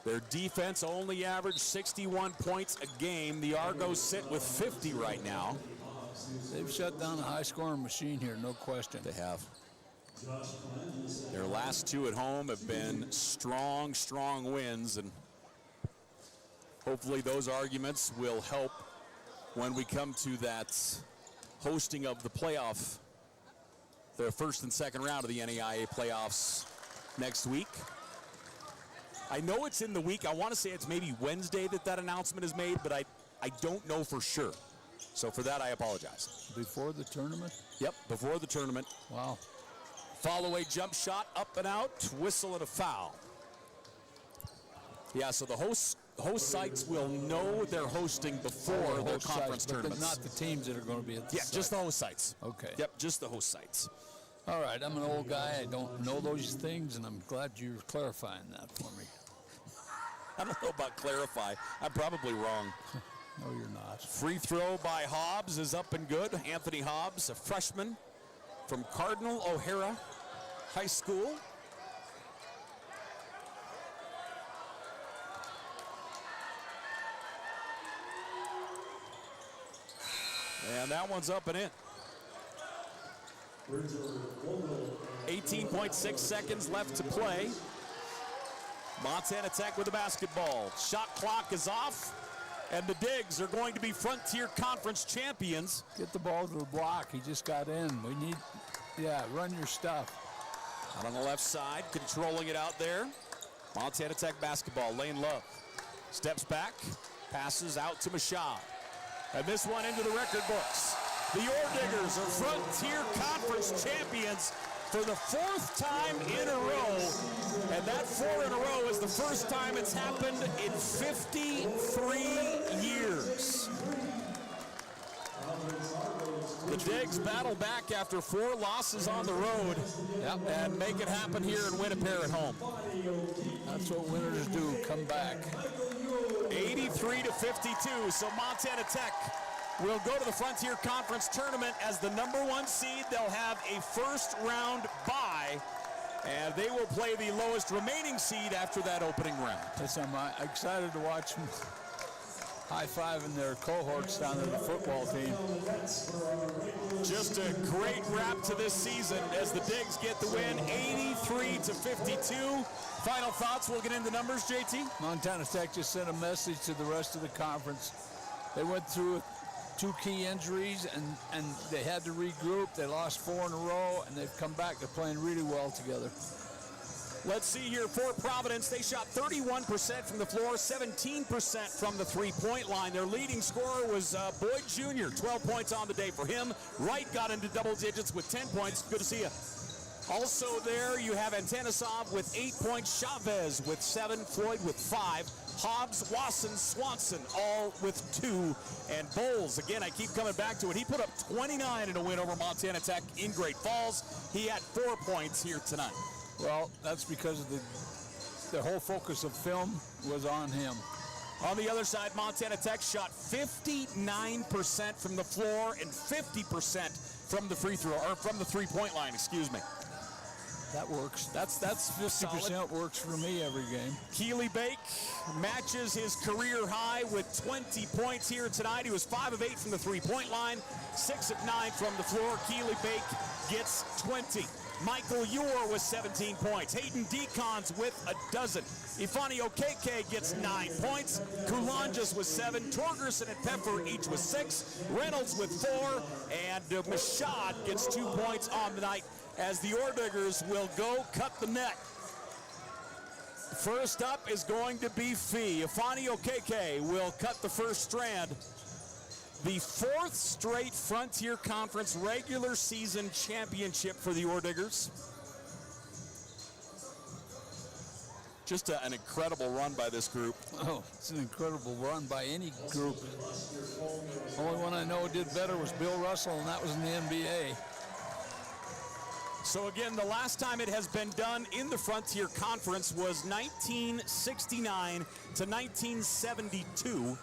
Speaker 1: their defense only averaged 61 points a game. The Argos sit with 50 right now.
Speaker 2: They've shut down a high-scoring machine here, no question.
Speaker 1: They have. Their last two at home have been strong wins, and hopefully those arguments will help when we come to that hosting of the playoff, the first and second round of the NAIA playoffs next week. I know it's in the week. I want to say it's maybe Wednesday that announcement is made, but I don't know for sure. So for that, I apologize.
Speaker 2: Before the tournament?
Speaker 1: Yep, before the tournament.
Speaker 2: Wow.
Speaker 1: Fall-away jump shot, up and out, whistle and a foul. Yeah, so the host sites will know they're hosting before their conference tournaments.
Speaker 2: Not the teams that are going to be at the site.
Speaker 1: Just the host sites.
Speaker 2: Okay.
Speaker 1: Yep, just the host sites.
Speaker 2: All right, I'm an old guy. I don't know those things, and I'm glad you're clarifying that for me.
Speaker 1: I don't know about clarify. I'm probably wrong.
Speaker 2: No, you're not.
Speaker 1: Free throw by Hobbs is up and good. Anthony Hobbs, a freshman from Cardinal O'Hara High School. And that one's up and in. 18.6 seconds left to play. Montana Tech with the basketball. Shot clock is off, and the Digs are going to be Frontier Conference champions.
Speaker 2: Get the ball to the block. He just got in. We need, run your stuff.
Speaker 1: Out on the left side, controlling it out there. Montana Tech basketball. Lane Love steps back, passes out to Mashad. And this one into the record books. The Orediggers are Frontier Conference champions for the fourth time in a row. And that 4 in a row is the first time it's happened in 53 years. The Digs battle back after 4 losses on the road and make it happen here and win a pair at home.
Speaker 2: That's what winners do, come back.
Speaker 1: 83-52, so Montana Tech will go to the Frontier Conference tournament as the #1 seed. They'll have a first-round bye, and they will play the lowest remaining seed after that opening round.
Speaker 2: Yes, I'm excited to watch them high-fiving their cohorts down at the football team.
Speaker 1: Just a great wrap to this season as the Digs get the win, 83-52. Final thoughts, we'll get into numbers, JT.
Speaker 2: Montana Tech just sent a message to the rest of the conference. They went through 2 key injuries, and they had to regroup. They lost 4 in a row, and they've come back. They're playing really well together.
Speaker 1: Let's see here for Providence. They shot 31% from the floor, 17% from the three-point line. Their leading scorer was Boyd Jr., 12 points on the day for him. Wright got into double digits with 10 points. Good to see you. Also there, you have Antanisov with 8 points, Chavez with 7, Floyd with 5, Hobbs, Wasson, Swanson all with 2, and Bowles, again, I keep coming back to it. He put up 29 in a win over Montana Tech in Great Falls. He had 4 points here tonight.
Speaker 2: Well, that's because of the whole focus of film was on him.
Speaker 1: On the other side, Montana Tech shot 59% from the floor and 50% from the free throw, or from the three-point line, excuse me.
Speaker 2: That works. That's
Speaker 1: 50%
Speaker 2: solid. Works for me every game.
Speaker 1: Keely Bake matches his career high with 20 points here tonight. He was 5 of 8 from the three-point line, 6 of 9 from the floor. Keely Bake gets 20. Michael Ure with 17 points. Hayden Decons with a dozen. Ifani Okeke gets 9 points. Kulanjas with 7. Torgerson and Peffer each with 6. Reynolds with 4. And Mashad gets 2 points on the night as the Orediggers will go cut the net. First up is going to be Fee. Ifani Okeke will cut the first strand. The 4th straight Frontier Conference regular season championship for the Orediggers. Just an incredible run by this group.
Speaker 2: Oh, it's an incredible run by any group. Only one I know did better was Bill Russell, and that was in the NBA.
Speaker 1: So again, the last time it has been done in the Frontier Conference was 1969 to 1972.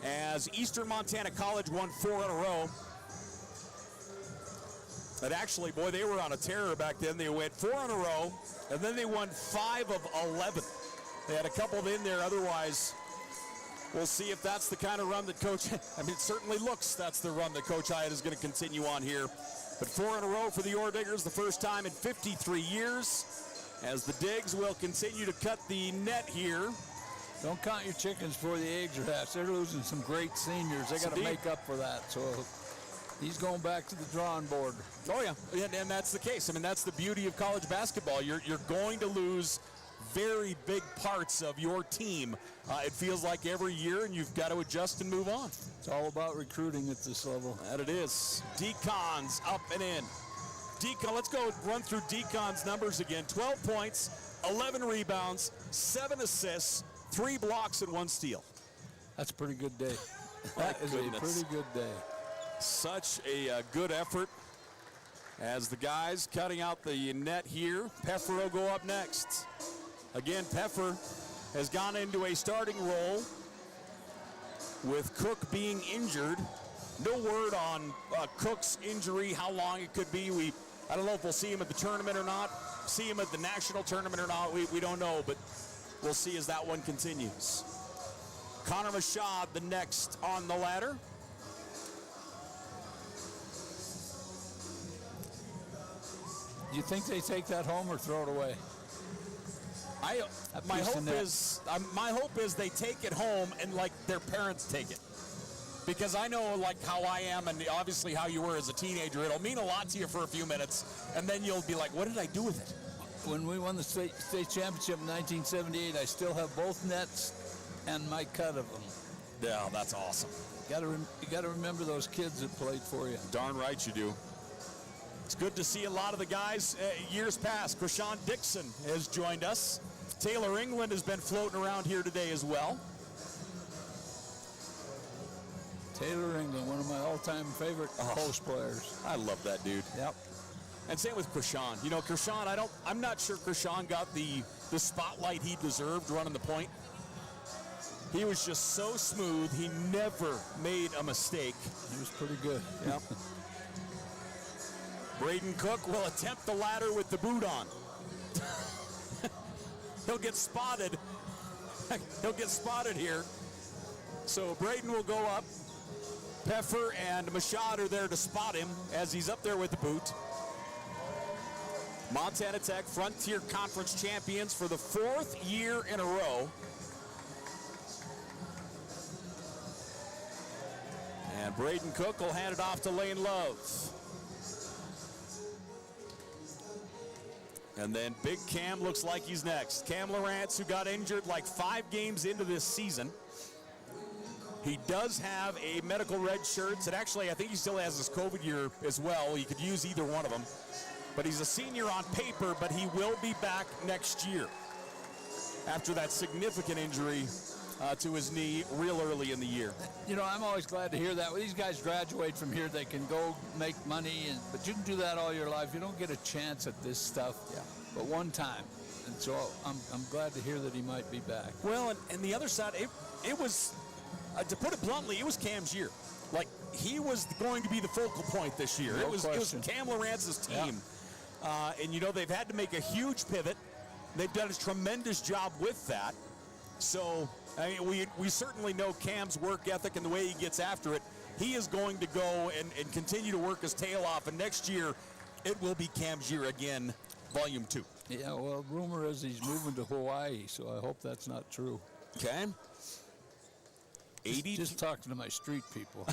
Speaker 1: As Eastern Montana College won 4 in a row. And actually, boy, they were on a terror back then. They went 4 in a row, and then they won 5 of 11. They had a couple in there. Otherwise, we'll see if that's the kind of run that Coach, I mean, it certainly looks that's the run that Coach Hyatt is going to continue on here. But 4 in a row for the Orediggers, the first time in 53 years, as the Digs will continue to cut the net here.
Speaker 2: Don't count your chickens before the eggs are hatched. They're losing some great seniors. They got to make up for that. So he's going back to the drawing board.
Speaker 1: Oh, yeah, and that's the case. I mean, that's the beauty of college basketball. You're going to lose very big parts of your team. It feels like every year, and you've got to adjust and move on.
Speaker 2: It's all about recruiting at this level.
Speaker 1: That it is. Decon's up and in. Decon, let's go run through Decon's numbers again. 12 points, 11 rebounds, 7 assists, 3 blocks and 1 steal.
Speaker 2: That's a pretty good day. That is a pretty good day.
Speaker 1: Such a good effort as the guys cutting out the net here. Peffer will go up next. Again, Peffer has gone into a starting role with Cook being injured. No word on Cook's injury, how long it could be. I don't know if we'll see him at the tournament or not, see him at the national tournament or not. We don't know, but we'll see as that one continues. Connor Mashad, the next on the ladder.
Speaker 2: Do you think they take that home or throw it away?
Speaker 1: My hope is they take it home and like their parents take it. Because I know like how I am and obviously how you were as a teenager. It'll mean a lot to you for a few minutes and then you'll be like, what did I do with it?
Speaker 2: When we won the state championship in 1978, I still have both nets and my cut of them.
Speaker 1: Yeah, that's awesome.
Speaker 2: You got to remember those kids that played for you.
Speaker 1: Darn right you do. It's good to see a lot of the guys years past. Krishan Dixon has joined us. Taylor England has been floating around here today as well.
Speaker 2: Taylor England, one of my all-time favorite post players.
Speaker 1: I love that dude.
Speaker 2: Yep.
Speaker 1: And same with Krishan. You know, Krishan, I'm not sure Krishan got the spotlight he deserved running the point. He was just so smooth. He never made a mistake.
Speaker 2: He was pretty good.
Speaker 1: Yep. Braden Cook will attempt the ladder with the boot on. He'll get spotted. He'll get spotted here. So Braden will go up. Peffer and Mashad are there to spot him as he's up there with the boot. Montana Tech Frontier Conference champions for the 4th year in a row. And Braden Cook will hand it off to Lane Love. And then Big Cam looks like he's next. Cam Lawrence, who got injured like 5 games into this season. He does have a medical red shirt, and actually I think he still has his COVID year as well. He could use either one of them. But he's a senior on paper, but he will be back next year after that significant injury to his knee real early in the year.
Speaker 2: You know, I'm always glad to hear that. When these guys graduate from here, they can go make money, but you can do that all your life. You don't get a chance at this stuff but one time. And so I'm glad to hear that he might be back.
Speaker 1: Well, and the other side, it was, to put it bluntly, it was Cam's year. Like, he was going to be the focal point this year.
Speaker 2: No
Speaker 1: it was Cam Lawrence's team.
Speaker 2: Yeah.
Speaker 1: And, you know, they've had to make a huge pivot. They've done a tremendous job with that. So, I mean, we certainly know Cam's work ethic and the way he gets after it. He is going to go and continue to work his tail off. And next year, it will be Cam's year again, Volume 2.
Speaker 2: Yeah, well, rumor is he's moving to Hawaii, so I hope that's not true.
Speaker 1: Okay.
Speaker 2: Just talking to my street people.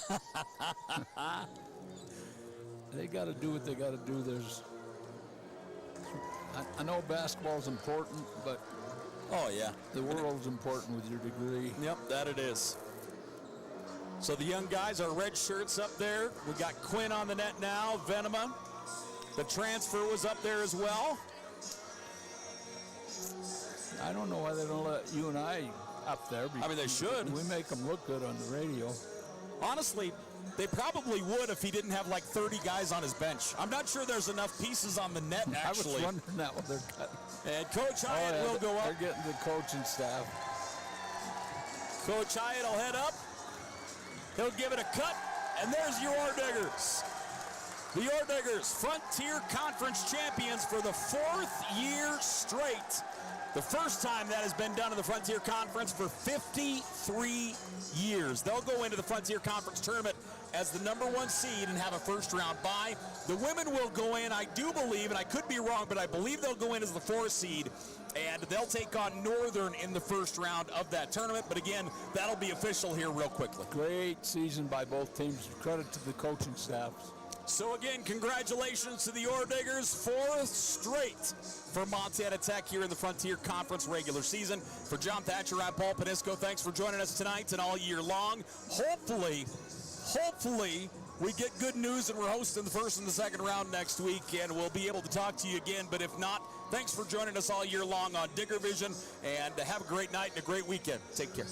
Speaker 2: They got to do what they got to do. I know basketball's important, but
Speaker 1: oh yeah,
Speaker 2: the world's important with your degree.
Speaker 1: Yep, that it is. So the young guys, our red shirts up there. We got Quinn on the net now, Venema. The transfer was up there as well.
Speaker 2: I don't know why they don't let you and I up there.
Speaker 1: I mean, they should.
Speaker 2: We make them look good on the radio.
Speaker 1: Honestly, they probably would if he didn't have like 30 guys on his bench. I'm not sure there's enough pieces on the net, actually.
Speaker 2: I was wondering that when they're cutting.
Speaker 1: And Coach Hyatt will go up.
Speaker 2: They're getting the coaching staff.
Speaker 1: Coach Hyatt will head up. He'll give it a cut, and there's your Orediggers. The Orediggers, Frontier Conference champions for the 4th year straight. The first time that has been done in the Frontier Conference for 53 years. They'll go into the Frontier Conference tournament as the #1 seed and have a first-round bye. The women will go in, I do believe, and I could be wrong, but I believe they'll go in as the 4th seed, and they'll take on Northern in the first round of that tournament. But again, that'll be official here real quickly.
Speaker 2: Great season by both teams. Credit to the coaching staffs.
Speaker 1: So again, congratulations to the Orediggers, 4th straight for Montana Tech here in the Frontier Conference regular season. For John Thatcher, I'm Paul Panisco. Thanks for joining us tonight and all year long. Hopefully, we get good news and we're hosting the first and the second round next week, and we'll be able to talk to you again. But if not, thanks for joining us all year long on Digger Vision, and have a great night and a great weekend. Take care.